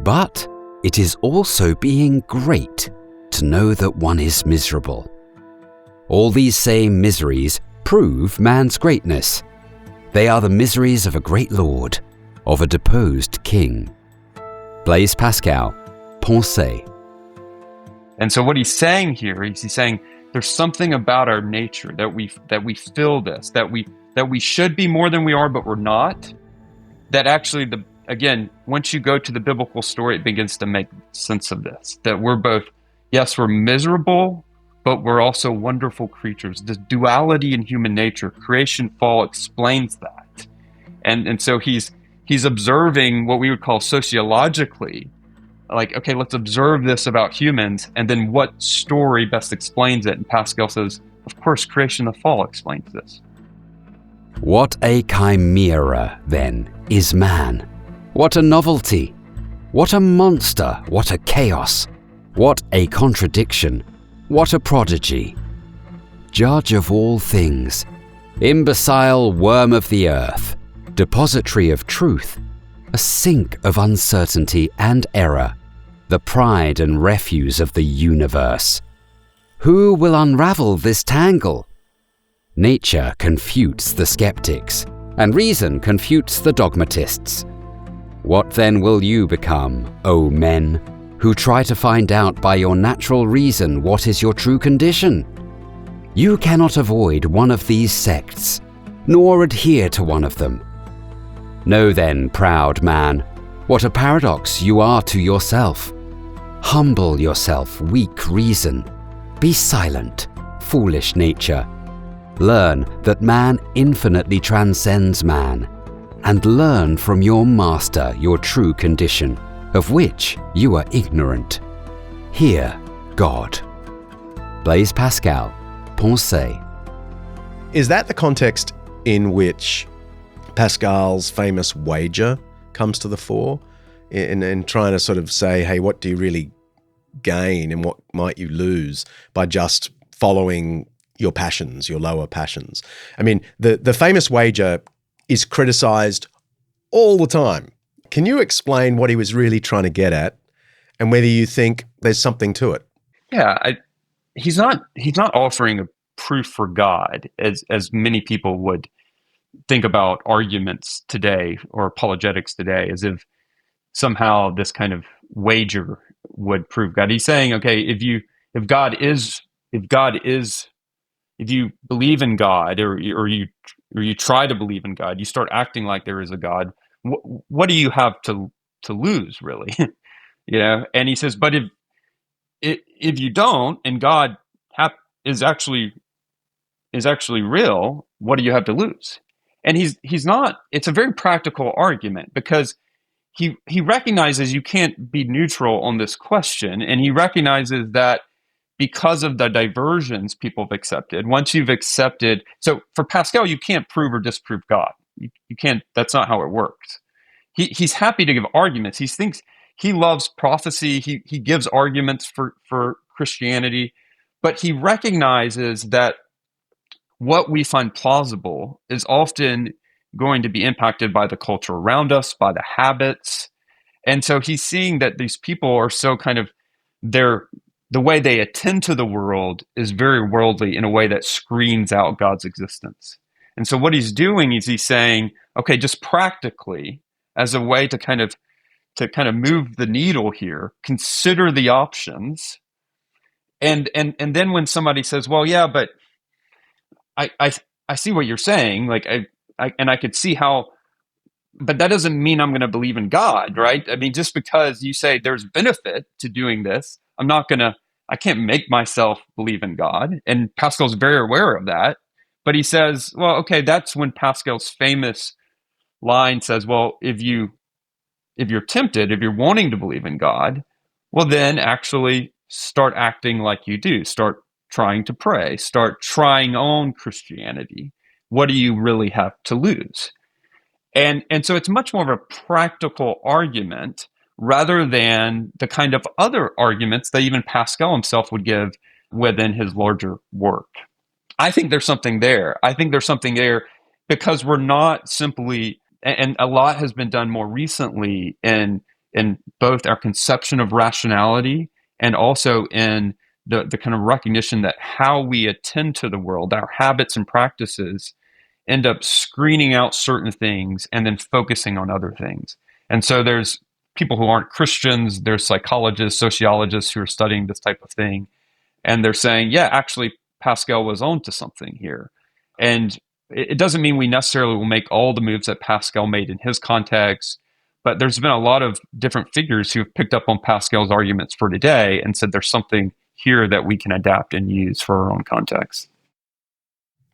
But it is also being great to know that one is miserable. All these same miseries prove man's greatness. They are the miseries of a great lord, of a deposed king. Blaise Pascal, Pensée. And so what he's saying here is he's saying there's something about our nature that we feel this, that we should be more than we are, but we're not. That actually, again, once you go to the biblical story, it begins to make sense of this. That we're both, yes, we're miserable, but we're also wonderful creatures. The duality in human nature, creation, fall explains that. And so he's observing what we would call sociologically, like, okay, let's observe this about humans, and then what story best explains it? And Pascal says, of course, creation and the fall explains this. What a chimera, then, is man. What a novelty. What a monster. What a chaos. What a contradiction. What a prodigy. Judge of all things. Imbecile worm of the earth. Depository of truth. A sink of uncertainty and error. The pride and refuse of the universe. Who will unravel this tangle? Nature confutes the skeptics, and reason confutes the dogmatists. What then will you become, O men, who try to find out by your natural reason what is your true condition? You cannot avoid one of these sects, nor adhere to one of them. Know then, proud man, what a paradox you are to yourself. Humble yourself, weak reason. Be silent, foolish nature. Learn that man infinitely transcends man, and learn from your master your true condition, of which you are ignorant. Hear God. Blaise Pascal, Pensée. Is that the context in which Pascal's famous wager comes to the fore, in trying to sort of say, hey, what do you really gain and what might you lose by just following your passions, your lower passions? I mean, the famous wager is criticized all the time. Can you explain what he was really trying to get at and whether you think there's something to it? Yeah, he's not offering a proof for God as many people would think about arguments today or apologetics today, as if somehow this kind of wager would prove God. He's saying, okay, if you believe in God, or you try to believe in God, you start acting like there is a God. What do you have to lose, really? And he says, but if you don't, and God is actually real, what do you have to lose? And he's not. It's a very practical argument, because he recognizes you can't be neutral on this question, and he recognizes that because of the diversions people have accepted, once you've accepted, so for Pascal, you can't prove or disprove God. You can't. That's not how it works. He's happy to give arguments. He loves prophecy. He gives arguments for Christianity, but he recognizes that what we find plausible is often going to be impacted by the culture around us, by the habits. And so he's seeing that these people are so kind of, the way they attend to the world is very worldly in a way that screens out God's existence. And so what he's doing is he's saying, okay, just practically, as a way to kind of move the needle here, consider the options. And then when somebody says, well, yeah, but I see what you're saying, like I could see how, but that doesn't mean I'm going to believe in God, right? I mean, just because you say there's benefit to doing this, I can't make myself believe in God. And Pascal's very aware of that. But he says, well, okay, that's when Pascal's famous line says, well, if you're tempted, if you're wanting to believe in God, well, then actually start acting like you do. Start trying to pray. Start trying on Christianity. What do you really have to lose? And so it's much more of a practical argument rather than the kind of other arguments that even Pascal himself would give within his larger work. I think there's something there. I think there's something there because we're not simply, and a lot has been done more recently in both our conception of rationality and also in the kind of recognition that how we attend to the world, our habits and practices, end up screening out certain things and then focusing on other things. And so there's people who aren't Christians, there's psychologists, sociologists who are studying this type of thing, and they're saying, yeah, actually, Pascal was onto something here. And it doesn't mean we necessarily will make all the moves that Pascal made in his context, but there's been a lot of different figures who've picked up on Pascal's arguments for today and said there's something here that we can adapt and use for our own context.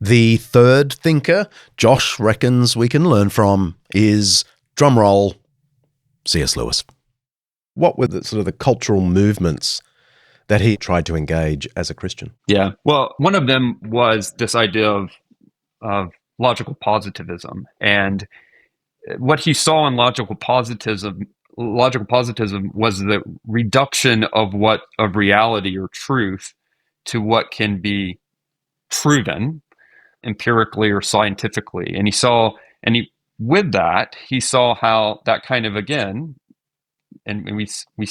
The third thinker Josh reckons we can learn from is, drumroll, C.S. Lewis. What were the sort of the cultural movements that he tried to engage as a Christian? Yeah. Well, one of them was this idea of logical positivism. And what he saw in logical positivism was the reduction of reality or truth to what can be proven empirically or scientifically. And with that, he saw how that kind of, again, and we in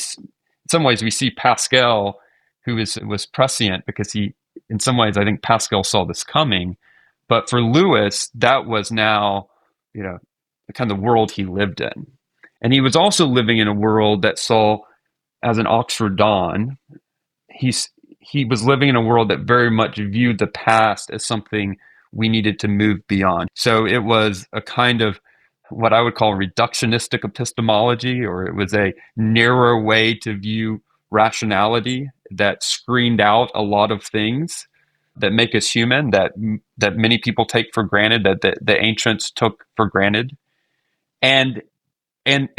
some ways we see Pascal, who was prescient because he, in some ways, I think Pascal saw this coming. But for Lewis, that was now, the kind of world he lived in. And he was also living in a world that saw, as an Oxford Don, he was living in a world that very much viewed the past as something we needed to move beyond. So it was a kind of what I would call reductionistic epistemology, or it was a narrow way to view rationality that screened out a lot of things that make us human, that many people take for granted, that the ancients took for granted. And then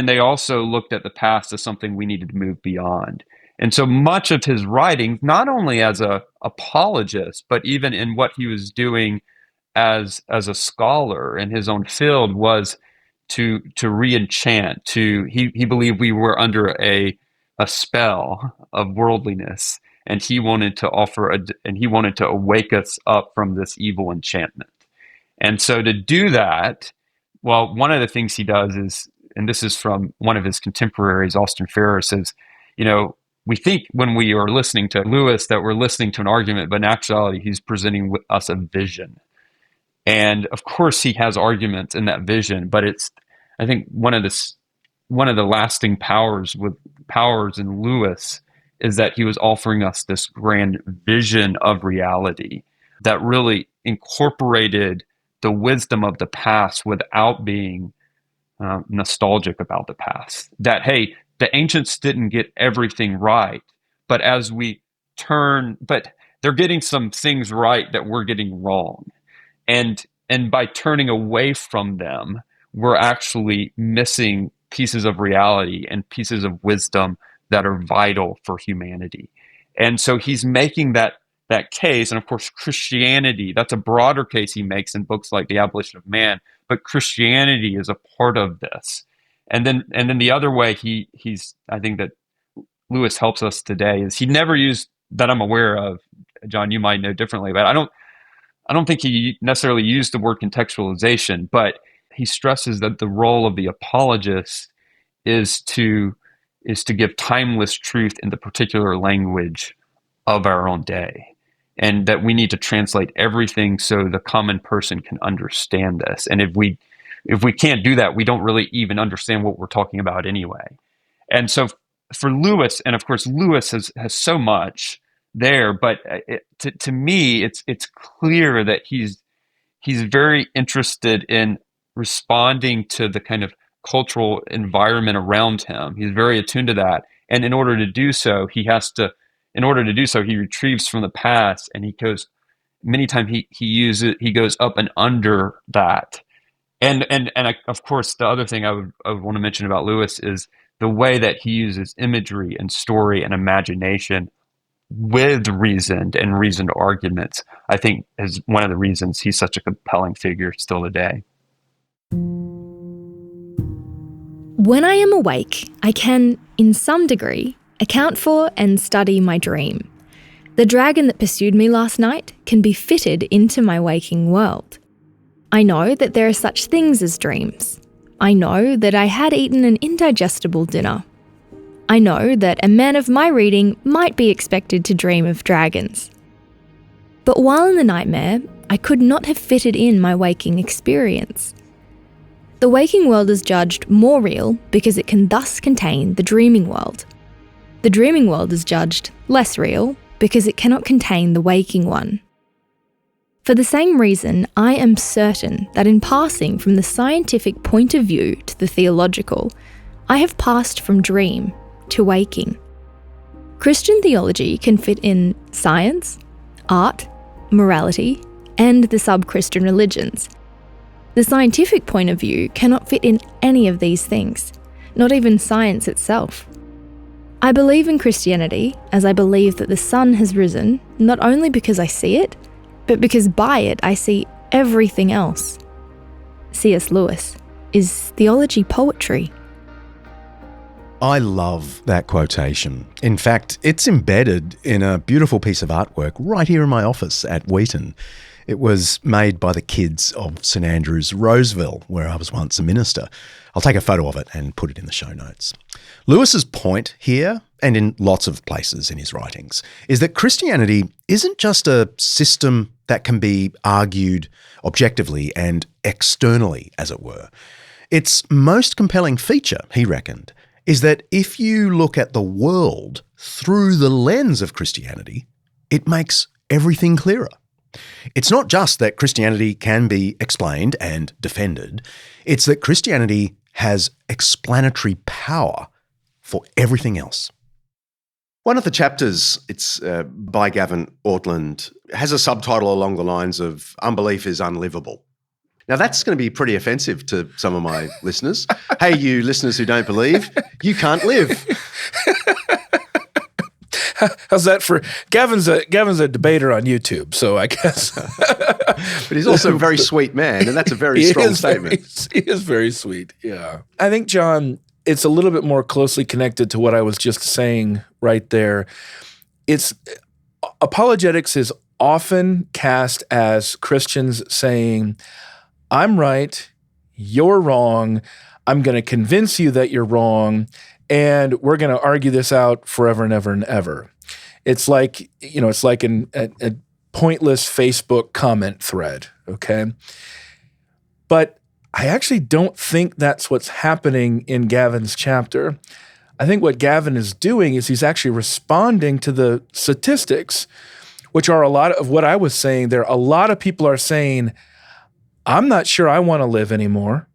they also looked at the past as something we needed to move beyond. And so much of his writing, not only as a apologist, but even in what he was doing as a scholar in his own field, was to re-enchant. He believed we were under a spell of worldliness, and he wanted to awake us up from this evil enchantment. And so to do that, well, one of the things he does is, and this is from one of his contemporaries, Austin Farrer, says, we think when we are listening to Lewis that we're listening to an argument, but in actuality, he's presenting with us a vision. And of course, he has arguments in that vision, but I think one of the lasting powers in Lewis is that he was offering us this grand vision of reality that really incorporated the wisdom of the past without being nostalgic about the past. That, hey, the ancients didn't get everything right, but they're getting some things right that we're getting wrong. And by turning away from them, we're actually missing pieces of reality and pieces of wisdom that are vital for humanity. And so he's making that case. And of course, Christianity, that's a broader case he makes in books like The Abolition of Man, but Christianity is a part of this. And then the other way I think that Lewis helps us today is he never used, that I'm aware of, John, you might know differently, but I don't think he necessarily used the word contextualization, but he stresses that the role of the apologist is to give timeless truth in the particular language of our own day. and that we need to translate everything so the common person can understand this. And if we can't do that, we don't really even understand what we're talking about anyway. And so for Lewis, and of course Lewis has so much there, but to me, it's clear that he's very interested in responding to the kind of cultural environment around him. He's very attuned to that, and in order to do so, he retrieves from the past, and he goes many times. He goes up and under that, and of course, the other thing I would want to mention about Lewis is the way that he uses imagery and story and imagination with reasoned arguments, I think is one of the reasons he's such a compelling figure still today. When I am awake, I can, in some degree, account for and study my dream. The dragon that pursued me last night can be fitted into my waking world. I know that there are such things as dreams. I know that I had eaten an indigestible dinner. I know that a man of my reading might be expected to dream of dragons. But while in the nightmare, I could not have fitted in my waking experience. The waking world is judged more real because it can thus contain the dreaming world. The dreaming world is judged less real because it cannot contain the waking one. For the same reason, I am certain that in passing from the scientific point of view to the theological, I have passed from dream to waking. Christian theology can fit in science, art, morality, and the sub-Christian religions. The scientific point of view cannot fit in any of these things, not even science itself. I believe in Christianity as I believe that the sun has risen, not only because I see it, but because by it I see everything else. C.S. Lewis, is theology poetry? I love that quotation. In fact, it's embedded in a beautiful piece of artwork right here in my office at Wheaton. It was made by the kids of St Andrew's, Roseville, where I was once a minister. I'll take a photo of it and put it in the show notes. Lewis's point here, and in lots of places in his writings, is that Christianity isn't just a system that can be argued objectively and externally, as it were. Its most compelling feature, he reckoned, is that if you look at the world through the lens of Christianity, it makes everything clearer. It's not just that Christianity can be explained and defended, it's that Christianity has explanatory power for everything else. One of the chapters, it's by Gavin Ortland, has a subtitle along the lines of "Unbelief is unlivable." Now that's going to be pretty offensive to some of my listeners. Hey, you listeners who don't believe, you can't live. How's that for Gavin's a debater on YouTube, so I guess. But he's also a very sweet man, and that's a very strong statement. He is very sweet, yeah. I think, John, it's a little bit more closely connected to what I was just saying right there. Apologetics is often cast as Christians saying, I'm right, you're wrong, I'm going to convince you that you're wrong, and we're going to argue this out forever and ever and ever. It's like, it's like a pointless Facebook comment thread, okay? But I actually don't think that's what's happening in Gavin's chapter. I think what Gavin is doing is he's actually responding to the statistics, which are a lot of what I was saying there. A lot of people are saying, I'm not sure I want to live anymore.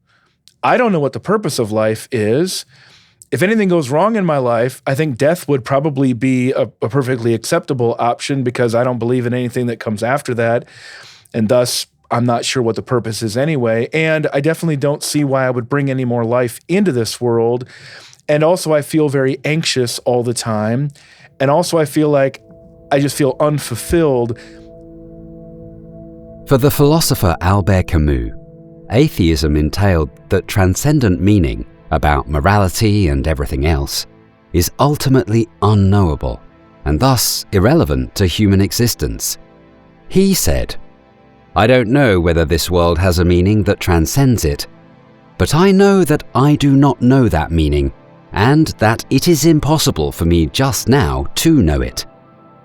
I don't know what the purpose of life is. If anything goes wrong in my life, I think death would probably be a perfectly acceptable option because I don't believe in anything that comes after that. And thus, I'm not sure what the purpose is anyway. And I definitely don't see why I would bring any more life into this world. And also, I feel very anxious all the time. And also, I feel like I just feel unfulfilled. For the philosopher Albert Camus, atheism entailed that transcendent meaning about morality and everything else is ultimately unknowable and thus irrelevant to human existence. He said, I don't know whether this world has a meaning that transcends it, but I know that I do not know that meaning and that it is impossible for me just now to know it.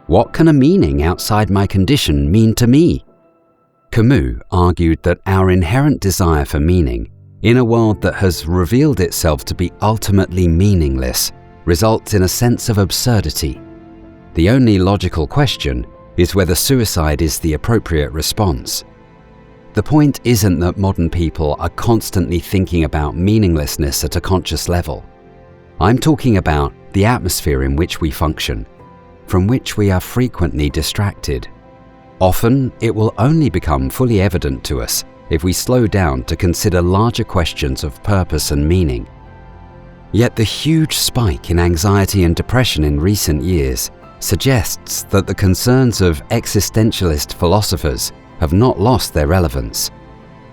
What can a meaning outside my condition mean to me? Camus argued that our inherent desire for meaning, in a world that has revealed itself to be ultimately meaningless, results in a sense of absurdity. The only logical question is whether suicide is the appropriate response. The point isn't that modern people are constantly thinking about meaninglessness at a conscious level. I'm talking about the atmosphere in which we function, from which we are frequently distracted. Often, it will only become fully evident to us if we slow down to consider larger questions of purpose and meaning. Yet the huge spike in anxiety and depression in recent years suggests that the concerns of existentialist philosophers have not lost their relevance.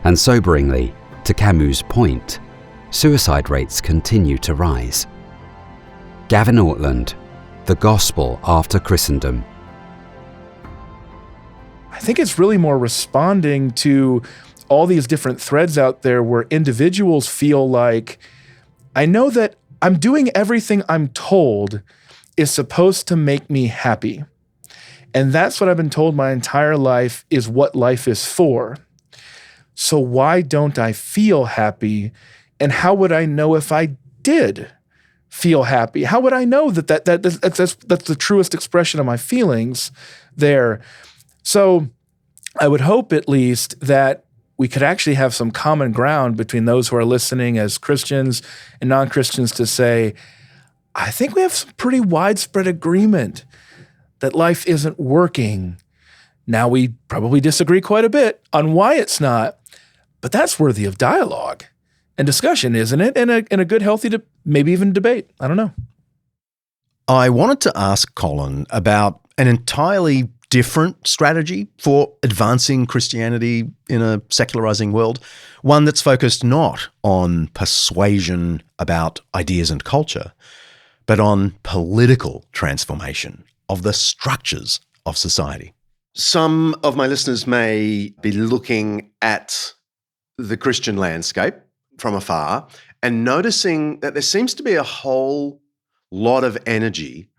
And soberingly, to Camus' point, suicide rates continue to rise. Gavin Ortland, The Gospel After Christendom. I think it's really more responding to all these different threads out there where individuals feel like, I know that I'm doing everything I'm told is supposed to make me happy. And that's what I've been told my entire life is what life is for. So why don't I feel happy? And how would I know if I did feel happy? How would I know that's the truest expression of my feelings there? So I would hope at least that we could actually have some common ground between those who are listening as Christians and non-Christians to say, I think we have some pretty widespread agreement that life isn't working. Now, we probably disagree quite a bit on why it's not, but that's worthy of dialogue and discussion, isn't it? And a good, healthy, maybe even debate. I don't know. I wanted to ask Colin about an entirely different strategy for advancing Christianity in a secularizing world, one that's focused not on persuasion about ideas and culture, but on political transformation of the structures of society. Some of my listeners may be looking at the Christian landscape from afar and noticing that there seems to be a whole lot of energy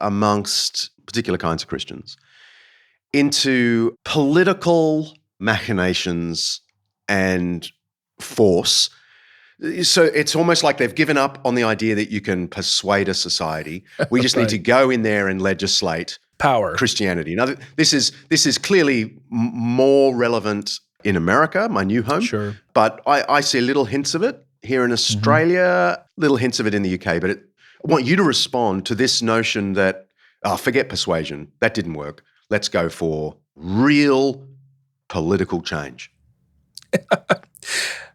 amongst particular kinds of Christians into political machinations and force. So it's almost like they've given up on the idea that you can persuade a society. We just need to go in there and legislate power Christianity. Now, this is clearly more relevant in America, my new home. Sure. But I see little hints of it here in Australia, little hints of it in the UK. But I want you to respond to this notion that, forget persuasion, that didn't work. Let's go for real political change.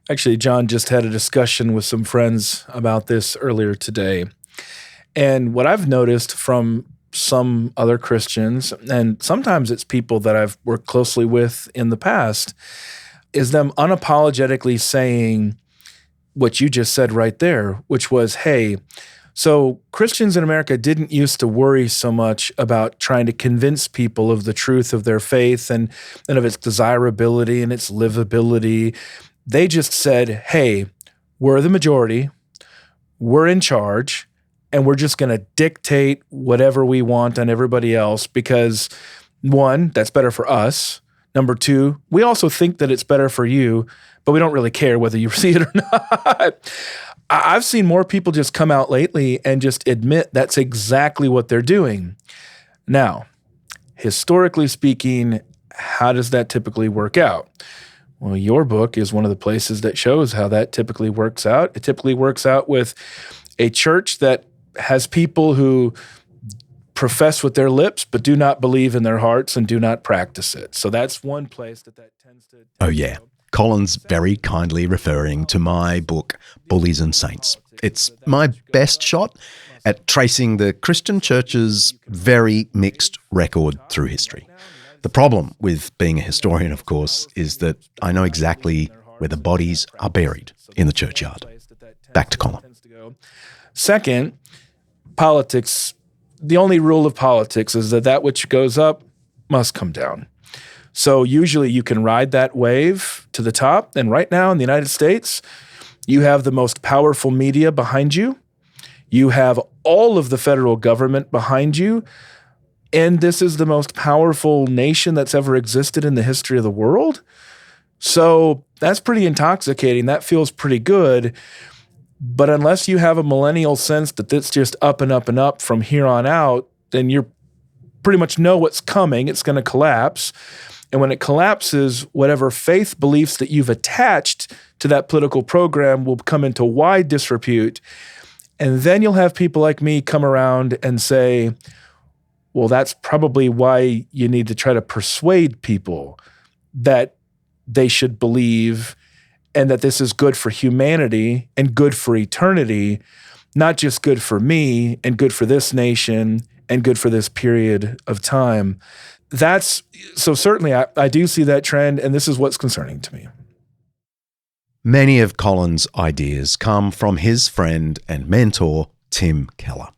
Actually, John just had a discussion with some friends about this earlier today. And what I've noticed from some other Christians, and sometimes it's people that I've worked closely with in the past, is them unapologetically saying what you just said right there, which was, hey, so Christians in America didn't used to worry so much about trying to convince people of the truth of their faith and of its desirability and its livability. They just said, hey, we're the majority, we're in charge, and we're just going to dictate whatever we want on everybody else because, one, that's better for us. Number two, we also think that it's better for you, but we don't really care whether you see it or not. I've seen more people just come out lately and just admit that's exactly what they're doing. Now, historically speaking, how does that typically work out? Well, your book is one of the places that shows how that typically works out. It typically works out with a church that has people who profess with their lips but do not believe in their hearts and do not practice it. So that's one place that tends to... Oh, yeah. Colin's very kindly referring to my book, Bullies and Saints. It's my best shot at tracing the Christian church's very mixed record through history. The problem with being a historian, of course, is that I know exactly where the bodies are buried in the churchyard. Back to Colin. Second, politics. The only rule of politics is that which goes up must come down. So usually you can ride that wave to the top. And right now in the United States, you have the most powerful media behind you. You have all of the federal government behind you. And this is the most powerful nation that's ever existed in the history of the world. So that's pretty intoxicating. That feels pretty good. But unless you have a millennial sense that it's just up and up and up from here on out, then you pretty much know what's coming. It's going to collapse. And when it collapses, whatever faith beliefs that you've attached to that political program will come into wide disrepute. And then you'll have people like me come around and say, well, that's probably why you need to try to persuade people that they should believe and that this is good for humanity and good for eternity, not just good for me and good for this nation and good for this period of time. So certainly I do see that trend, and this is what's concerning to me. Many of Colin's ideas come from his friend and mentor, Tim Keller.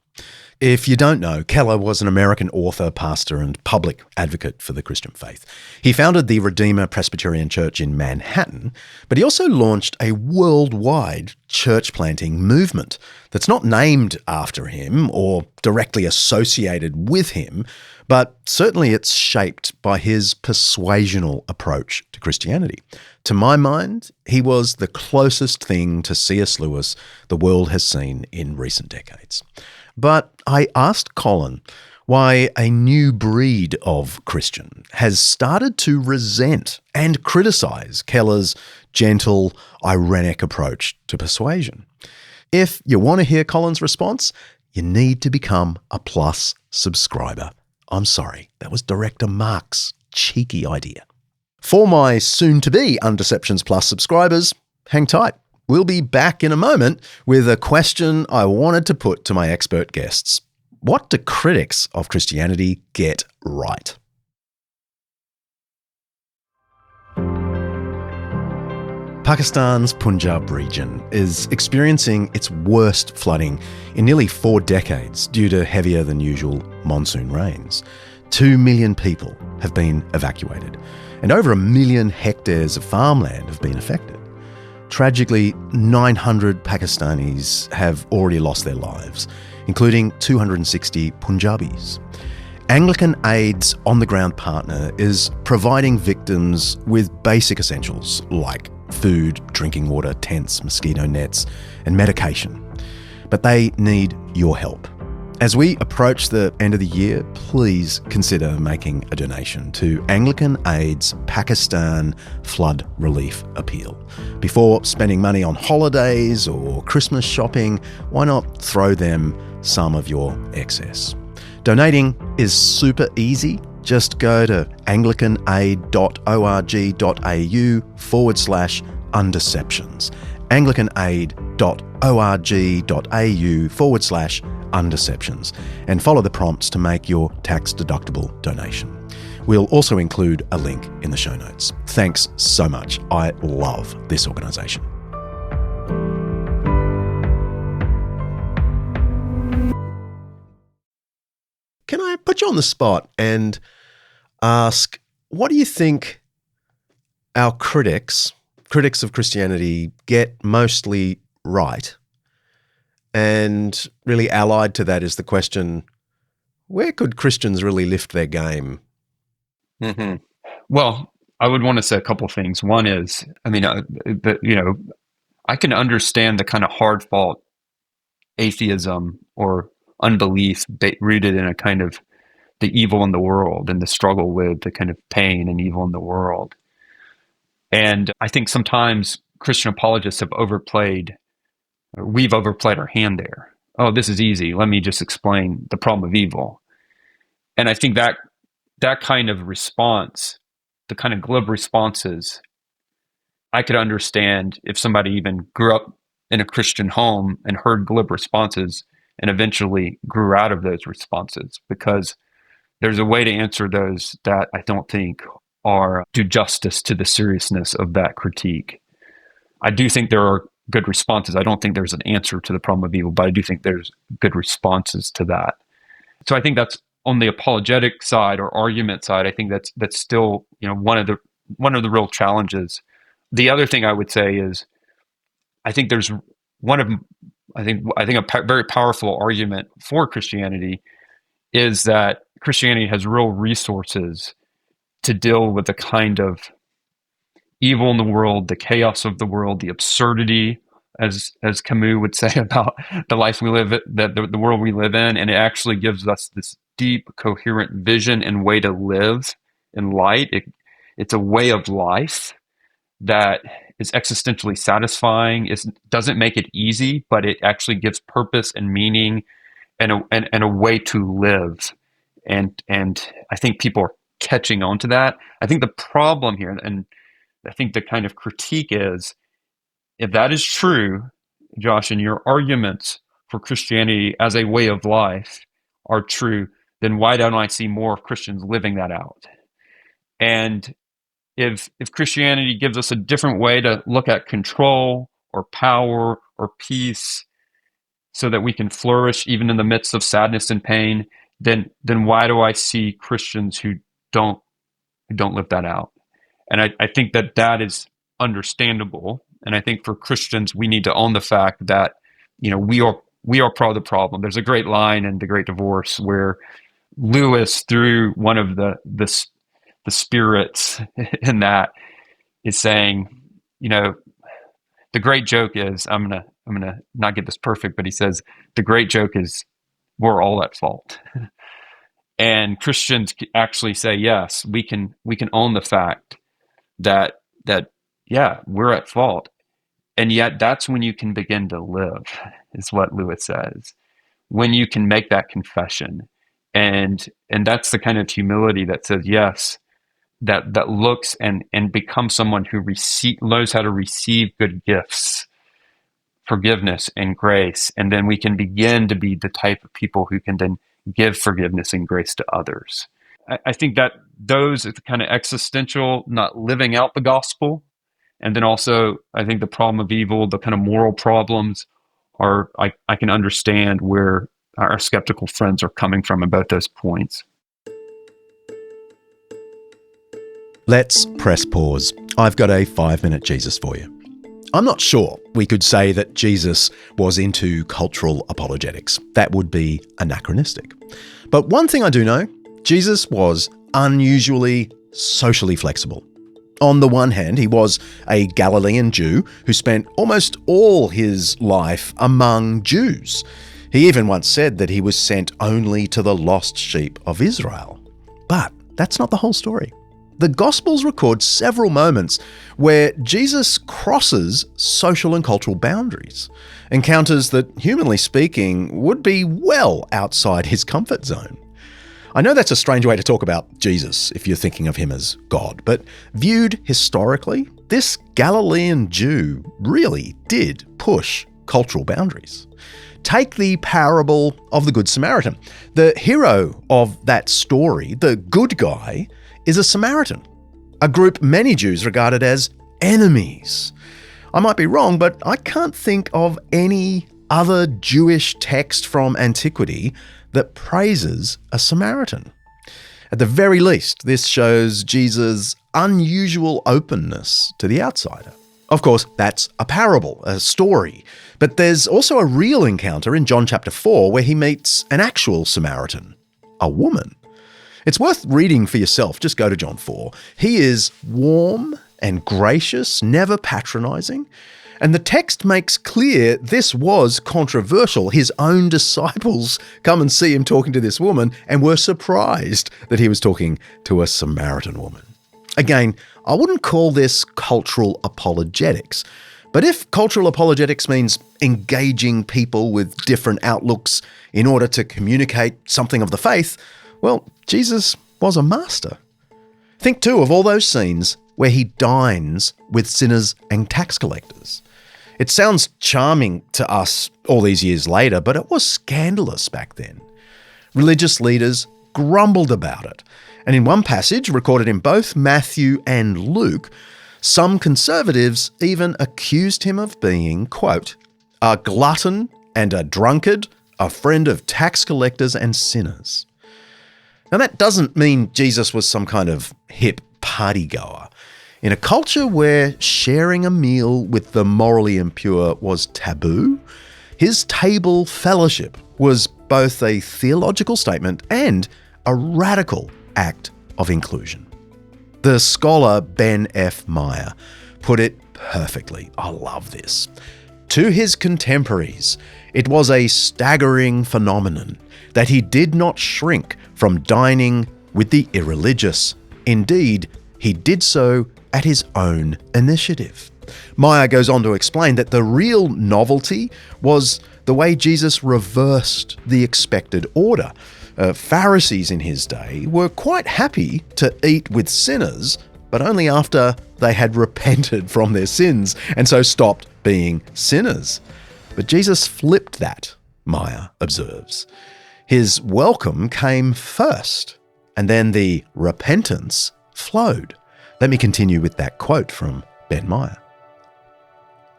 If you don't know, Keller was an American author, pastor, and public advocate for the Christian faith. He founded the Redeemer Presbyterian Church in Manhattan, but he also launched a worldwide church planting movement that's not named after him or directly associated with him, but certainly it's shaped by his persuasional approach to Christianity. To my mind, he was the closest thing to C.S. Lewis the world has seen in recent decades. But I asked Colin why a new breed of Christian has started to resent and criticise Keller's gentle, ironic approach to persuasion. If you want to hear Colin's response, you need to become a Plus subscriber. I'm sorry, that was Director Mark's cheeky idea. For my soon-to-be Undeceptions Plus subscribers, hang tight. We'll be back in a moment with a question I wanted to put to my expert guests. What do critics of Christianity get right? Pakistan's Punjab region is experiencing its worst flooding in nearly 4 decades due to heavier than usual monsoon rains. 2 million people have been evacuated, and over 1 million hectares of farmland have been affected. Tragically, 900 Pakistanis have already lost their lives, including 260 Punjabis. Anglican Aid's on-the-ground partner is providing victims with basic essentials like food, drinking water, tents, mosquito nets, and medication. But they need your help. As we approach the end of the year, please consider making a donation to Anglican Aid's Pakistan Flood Relief Appeal. Before spending money on holidays or Christmas shopping, why not throw them some of your excess? Donating is super easy. Just go to anglicanaid.org.au/undeceptions. anglicanaid.org.au/undeceptions, and follow the prompts to make your tax-deductible donation. We'll also include a link in the show notes. Thanks so much. I love this organisation. Can I put you on the spot and ask, what do you think our critics of Christianity get mostly right? And really allied to that is the question, where could Christians really lift their game? Mm-hmm. Well, I would want to say a couple of things. One is, I can understand the kind of hard-fought atheism or unbelief rooted in a kind of the evil in the world and the struggle with the kind of pain and evil in the world. And I think sometimes Christian apologists we've overplayed our hand there. Oh, this is easy. Let me just explain the problem of evil. And I think that kind of response, the kind of glib responses, I could understand if somebody even grew up in a Christian home and heard glib responses and eventually grew out of those responses, because there's a way to answer those that I don't think do justice to the seriousness of that critique. I do think there are good responses. I don't think there's an answer to the problem of evil, but I do think there's good responses to that. So I think that's on the apologetic side or argument side. I think that's still, one of the real challenges. The other thing I would say is, I think there's a very powerful argument for Christianity is that Christianity has real resources to deal with the kind of evil in the world, the chaos of the world, the absurdity, as Camus would say about the life we live, the world we live in, and it actually gives us this deep, coherent vision and way to live in light. It's a way of life that is existentially satisfying. It doesn't make it easy, but it actually gives purpose and meaning and a way to live. And I think people are catching on to that. I think the problem here, and I think the kind of critique is, if that is true, Josh, and your arguments for Christianity as a way of life are true, then why don't I see more Christians living that out? And if Christianity gives us a different way to look at control or power or peace so that we can flourish even in the midst of sadness and pain, then why do I see Christians who don't live that out? And I think that is understandable. And I think for Christians, we need to own the fact that, we are part of the problem. There's a great line in The Great Divorce where Lewis, through one of the spirits in that, is saying, the great joke is, I'm gonna not get this perfect, but he says, the great joke is we're all at fault. And Christians actually say, yes, we can own the fact that yeah, we're at fault. And yet that's when you can begin to live, is what Lewis says. When you can make that confession. And that's the kind of humility that says, yes, that looks and becomes someone who knows how to receive good gifts, forgiveness and grace. And then we can begin to be the type of people who can then give forgiveness and grace to others. I think that those are the kind of existential, not living out the gospel. And then also, I think the problem of evil, the kind of moral problems are, I can understand where our skeptical friends are coming from about those points. Let's press pause. I've got a 5-minute Jesus for you. I'm not sure we could say that Jesus was into cultural apologetics. That would be anachronistic. But one thing I do know, Jesus was unusually socially flexible. On the one hand, he was a Galilean Jew who spent almost all his life among Jews. He even once said that he was sent only to the lost sheep of Israel. But that's not the whole story. The Gospels record several moments where Jesus crosses social and cultural boundaries, encounters that, humanly speaking, would be well outside his comfort zone. I know that's a strange way to talk about Jesus if you're thinking of him as God, but viewed historically, this Galilean Jew really did push cultural boundaries. Take the parable of the Good Samaritan. The hero of that story, the good guy, is a Samaritan, a group many Jews regarded as enemies. I might be wrong, but I can't think of any other Jewish text from antiquity that praises a Samaritan. At the very least, this shows Jesus' unusual openness to the outsider. Of course, that's a parable, a story, but there's also a real encounter in John chapter 4 where he meets an actual Samaritan, a woman. It's worth reading for yourself. Just go to John 4. He is warm and gracious, never patronizing. And the text makes clear this was controversial. His own disciples come and see him talking to this woman and were surprised that he was talking to a Samaritan woman. Again, I wouldn't call this cultural apologetics. But if cultural apologetics means engaging people with different outlooks in order to communicate something of the faith, well, Jesus was a master. Think too of all those scenes where he dines with sinners and tax collectors. It sounds charming to us all these years later, but it was scandalous back then. Religious leaders grumbled about it. And in one passage recorded in both Matthew and Luke, some conservatives even accused him of being, quote, a glutton and a drunkard, a friend of tax collectors and sinners. Now, that doesn't mean Jesus was some kind of hip party goer. In a culture where sharing a meal with the morally impure was taboo, his table fellowship was both a theological statement and a radical act of inclusion. The scholar Ben F. Meyer put it perfectly. I love this. To his contemporaries, it was a staggering phenomenon that he did not shrink from dining with the irreligious. Indeed, he did so at his own initiative. Meyer goes on to explain that the real novelty was the way Jesus reversed the expected order. Pharisees in his day were quite happy to eat with sinners, but only after they had repented from their sins and so stopped being sinners. But Jesus flipped that, Meyer observes. His welcome came first, and then the repentance flowed. Let me continue with that quote from Ben Meyer.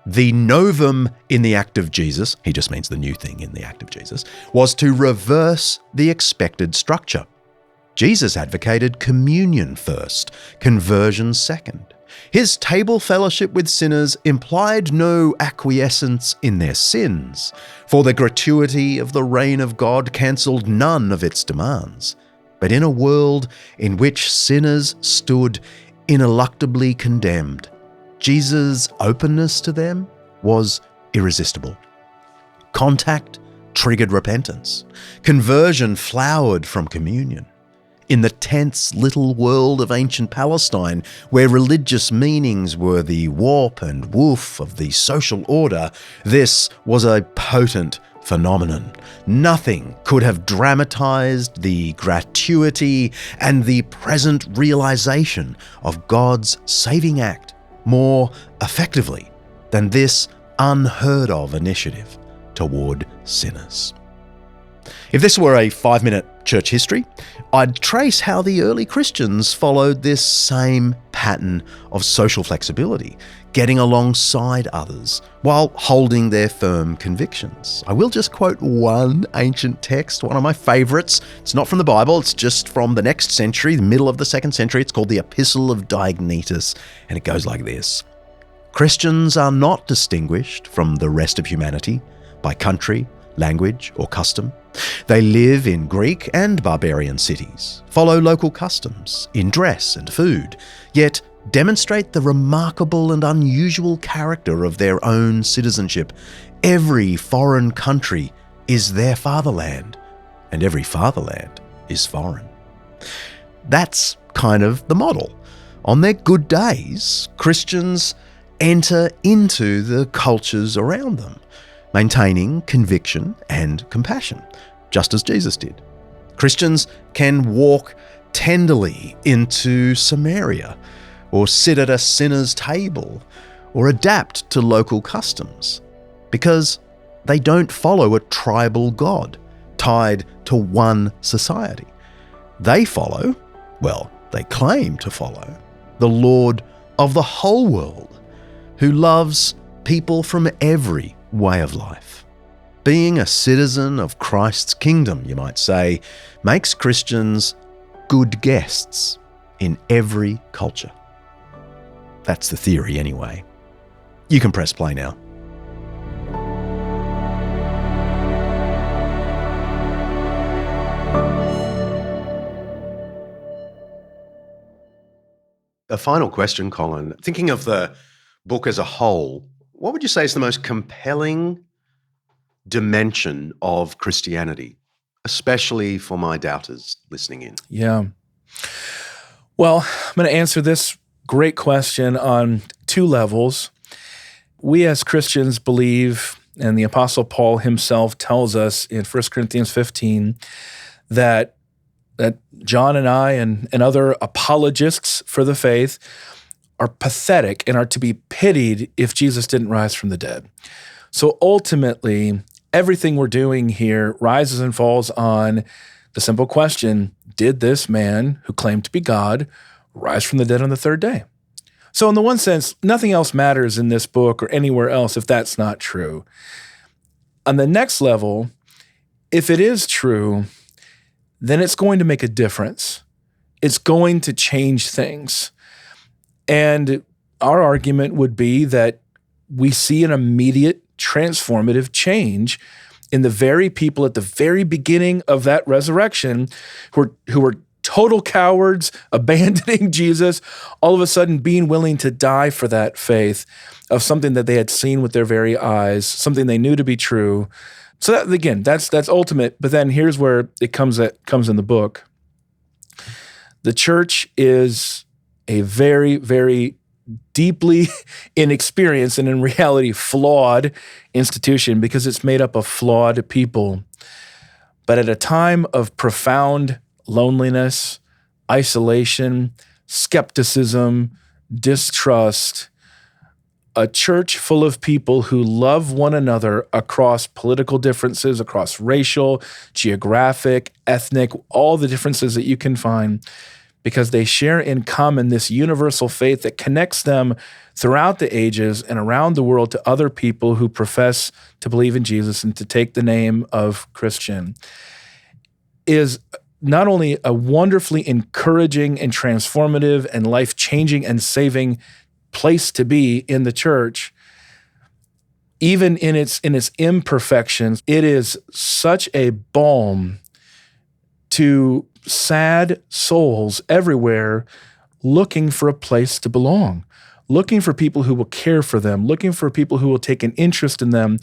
The novum in the act of Jesus, he just means the new thing in the act of Jesus, was to reverse the expected structure. Jesus advocated communion first, conversion second. His table fellowship with sinners implied no acquiescence in their sins, for the gratuity of the reign of God cancelled none of its demands. But in a world in which sinners stood ineluctably condemned, Jesus' openness to them was irresistible. Contact triggered repentance. Conversion flowered from communion. In the tense little world of ancient Palestine, where religious meanings were the warp and woof of the social order, this was a potent phenomenon. Nothing could have dramatized the gratuity and the present realization of God's saving act more effectively than this unheard of initiative toward sinners. If this were a 5-minute church history, I'd trace how the early Christians followed this same pattern of social flexibility, getting alongside others while holding their firm convictions. I will just quote one ancient text, one of my favorites. It's not from the Bible, it's just from the next century, the middle of the 2nd century. It's called the Epistle of Diognetus, and it goes like this. Christians are not distinguished from the rest of humanity by country, language, or custom. They live in Greek and barbarian cities, follow local customs in dress and food, yet demonstrate the remarkable and unusual character of their own citizenship. Every foreign country is their fatherland, and every fatherland is foreign. That's kind of the model. On their good days, Christians enter into the cultures around them, maintaining conviction and compassion, just as Jesus did. Christians can walk tenderly into Samaria, or sit at a sinner's table, or adapt to local customs, because they don't follow a tribal god tied to one society. They follow, well, they claim to follow, the Lord of the whole world, who loves people from every way of life. Being a citizen of Christ's kingdom, you might say, makes Christians good guests in every culture. That's the theory anyway. You can press play now. A final question, Colin. Thinking of the book as a whole, what would you say is the most compelling dimension of Christianity, especially for my doubters listening in? Yeah. Well, I'm going to answer this great question on 2 levels. We as Christians believe, and the Apostle Paul himself tells us in 1 Corinthians 15, that John and I and other apologists for the faith are pathetic and are to be pitied if Jesus didn't rise from the dead. So ultimately, everything we're doing here rises and falls on the simple question, did this man who claimed to be God rise from the dead on the 3rd day? So in the one sense, nothing else matters in this book or anywhere else if that's not true. On the next level, if it is true, then it's going to make a difference. It's going to change things. And our argument would be that we see an immediate transformative change in the very people at the very beginning of that resurrection who were total cowards, abandoning Jesus, all of a sudden being willing to die for that faith of something that they had seen with their very eyes, something they knew to be true. So that, again, that's ultimate. But then here's where it comes in the book. The church is a very, very deeply inexperienced and in reality flawed institution because it's made up of flawed people. But at a time of profound loneliness, isolation, skepticism, distrust, a church full of people who love one another across political differences, across racial, geographic, ethnic, all the differences that you can find, because they share in common this universal faith that connects them throughout the ages and around the world to other people who profess to believe in Jesus and to take the name of Christian, is not only a wonderfully encouraging and transformative and life-changing and saving place to be in the church, even in its imperfections, it is such a balm to sad souls everywhere looking for a place to belong, looking for people who will care for them, looking for people who will take an interest in them,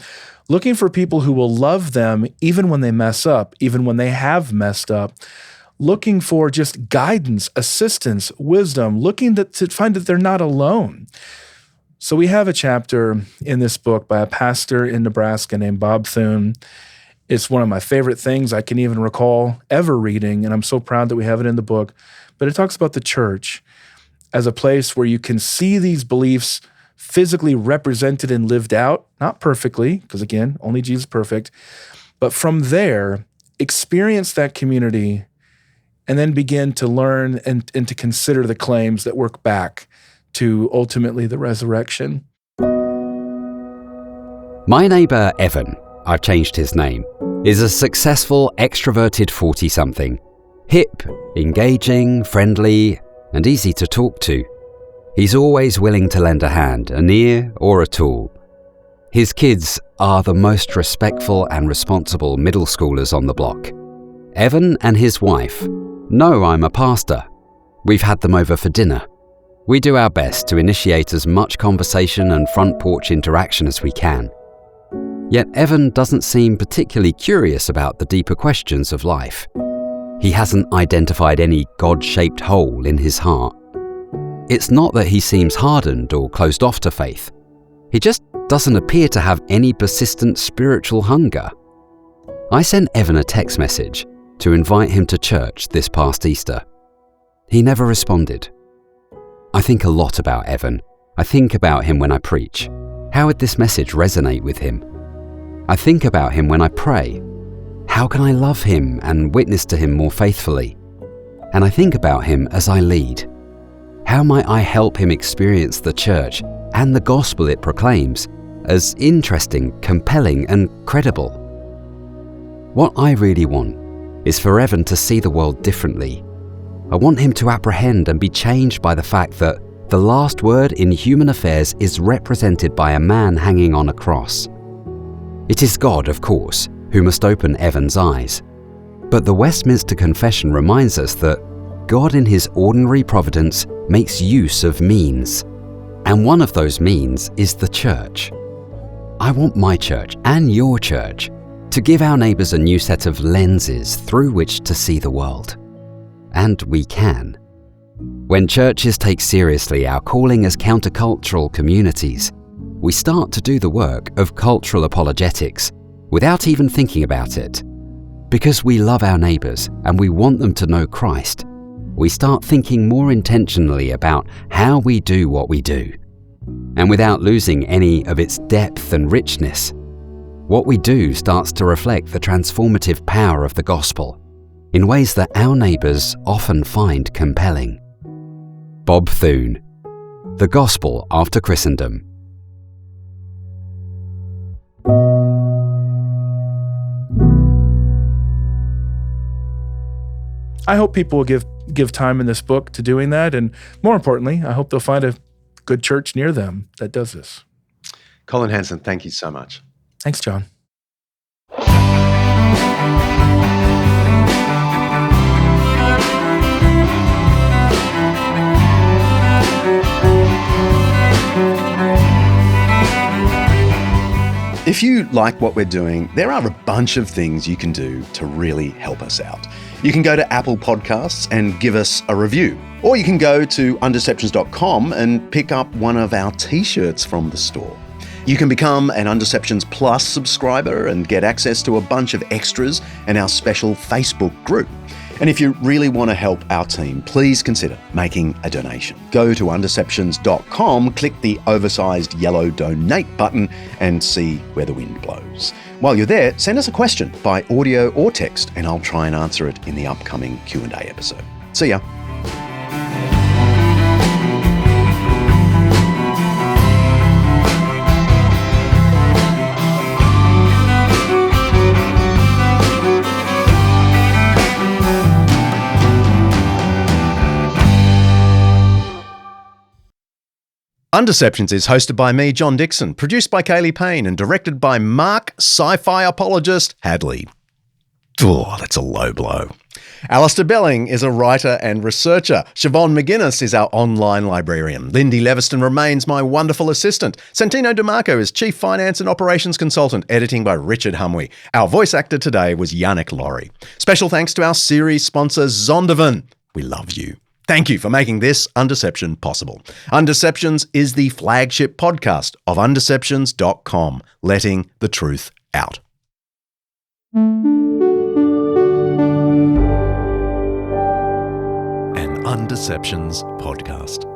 looking for people who will love them even when they mess up, even when they have messed up, looking for just guidance, assistance, wisdom, looking to find that they're not alone. So we have a chapter in this book by a pastor in Nebraska named Bob Thune. It's one of my favorite things I can even recall ever reading, and I'm so proud that we have it in the book. But it talks about the church as a place where you can see these beliefs physically represented and lived out, not perfectly, because again, only Jesus is perfect, but from there, experience that community and then begin to learn and to consider the claims that work back to ultimately the resurrection. My neighbour Evan, I've changed his name, is a successful, extroverted 40-something. Hip, engaging, friendly, and easy to talk to. He's always willing to lend a hand, an ear, or a tool. His kids are the most respectful and responsible middle schoolers on the block. Evan and his wife know I'm a pastor. We've had them over for dinner. We do our best to initiate as much conversation and front porch interaction as we can. Yet Evan doesn't seem particularly curious about the deeper questions of life. He hasn't identified any God-shaped hole in his heart. It's not that he seems hardened or closed off to faith. He just doesn't appear to have any persistent spiritual hunger. I sent Evan a text message to invite him to church this past Easter. He never responded. I think a lot about Evan. I think about him when I preach. How would this message resonate with him? I think about him when I pray. How can I love him and witness to him more faithfully? And I think about him as I lead. How might I help him experience the church and the gospel it proclaims as interesting, compelling, and credible? What I really want is for Evan to see the world differently. I want him to apprehend and be changed by the fact that the last word in human affairs is represented by a man hanging on a cross. It is God, of course, who must open Evan's eyes. But the Westminster Confession reminds us that God in his ordinary providence makes use of means. And one of those means is the church. I want my church and your church to give our neighbours a new set of lenses through which to see the world. And we can. When churches take seriously our calling as countercultural communities, we start to do the work of cultural apologetics without even thinking about it. Because we love our neighbours and we want them to know Christ, we start thinking more intentionally about how we do what we do. And without losing any of its depth and richness, what we do starts to reflect the transformative power of the gospel in ways that our neighbours often find compelling. Bob Thune, The Gospel After Christendom. I hope people will give time in this book to doing that, and more importantly, I hope they'll find a good church near them that does this. Colin Hanson, thank you so much. Thanks, John. If you like what we're doing, there are a bunch of things you can do to really help us out. You can go to Apple Podcasts and give us a review. Or you can go to undeceptions.com and pick up one of our t-shirts from the store. You can become an Undeceptions Plus subscriber and get access to a bunch of extras and our special Facebook group. And if you really want to help our team, please consider making a donation. Go to undeceptions.com, click the oversized yellow donate button and see where the wind blows. While you're there, send us a question by audio or text and I'll try and answer it in the upcoming Q&A episode. See ya. Undeceptions is hosted by me, John Dickson, produced by Kaley Payne, and directed by Mark sci-fi apologist Hadley. Oh, that's a low blow. Alasdair Belling is a writer and researcher. Siobhan McGuiness is our online librarian. Lyndie Leviston remains my wonderful assistant. Santino Dimarco is Chief Finance and Operations Consultant, editing by Richard Hamwi. Our voice actor today was Yannick Lawry. Special thanks to our series sponsor, Zondervan. We love you. Thank you for making this Undeception possible. Undeceptions is the flagship podcast of undeceptions.com, letting the truth out. An Undeceptions podcast.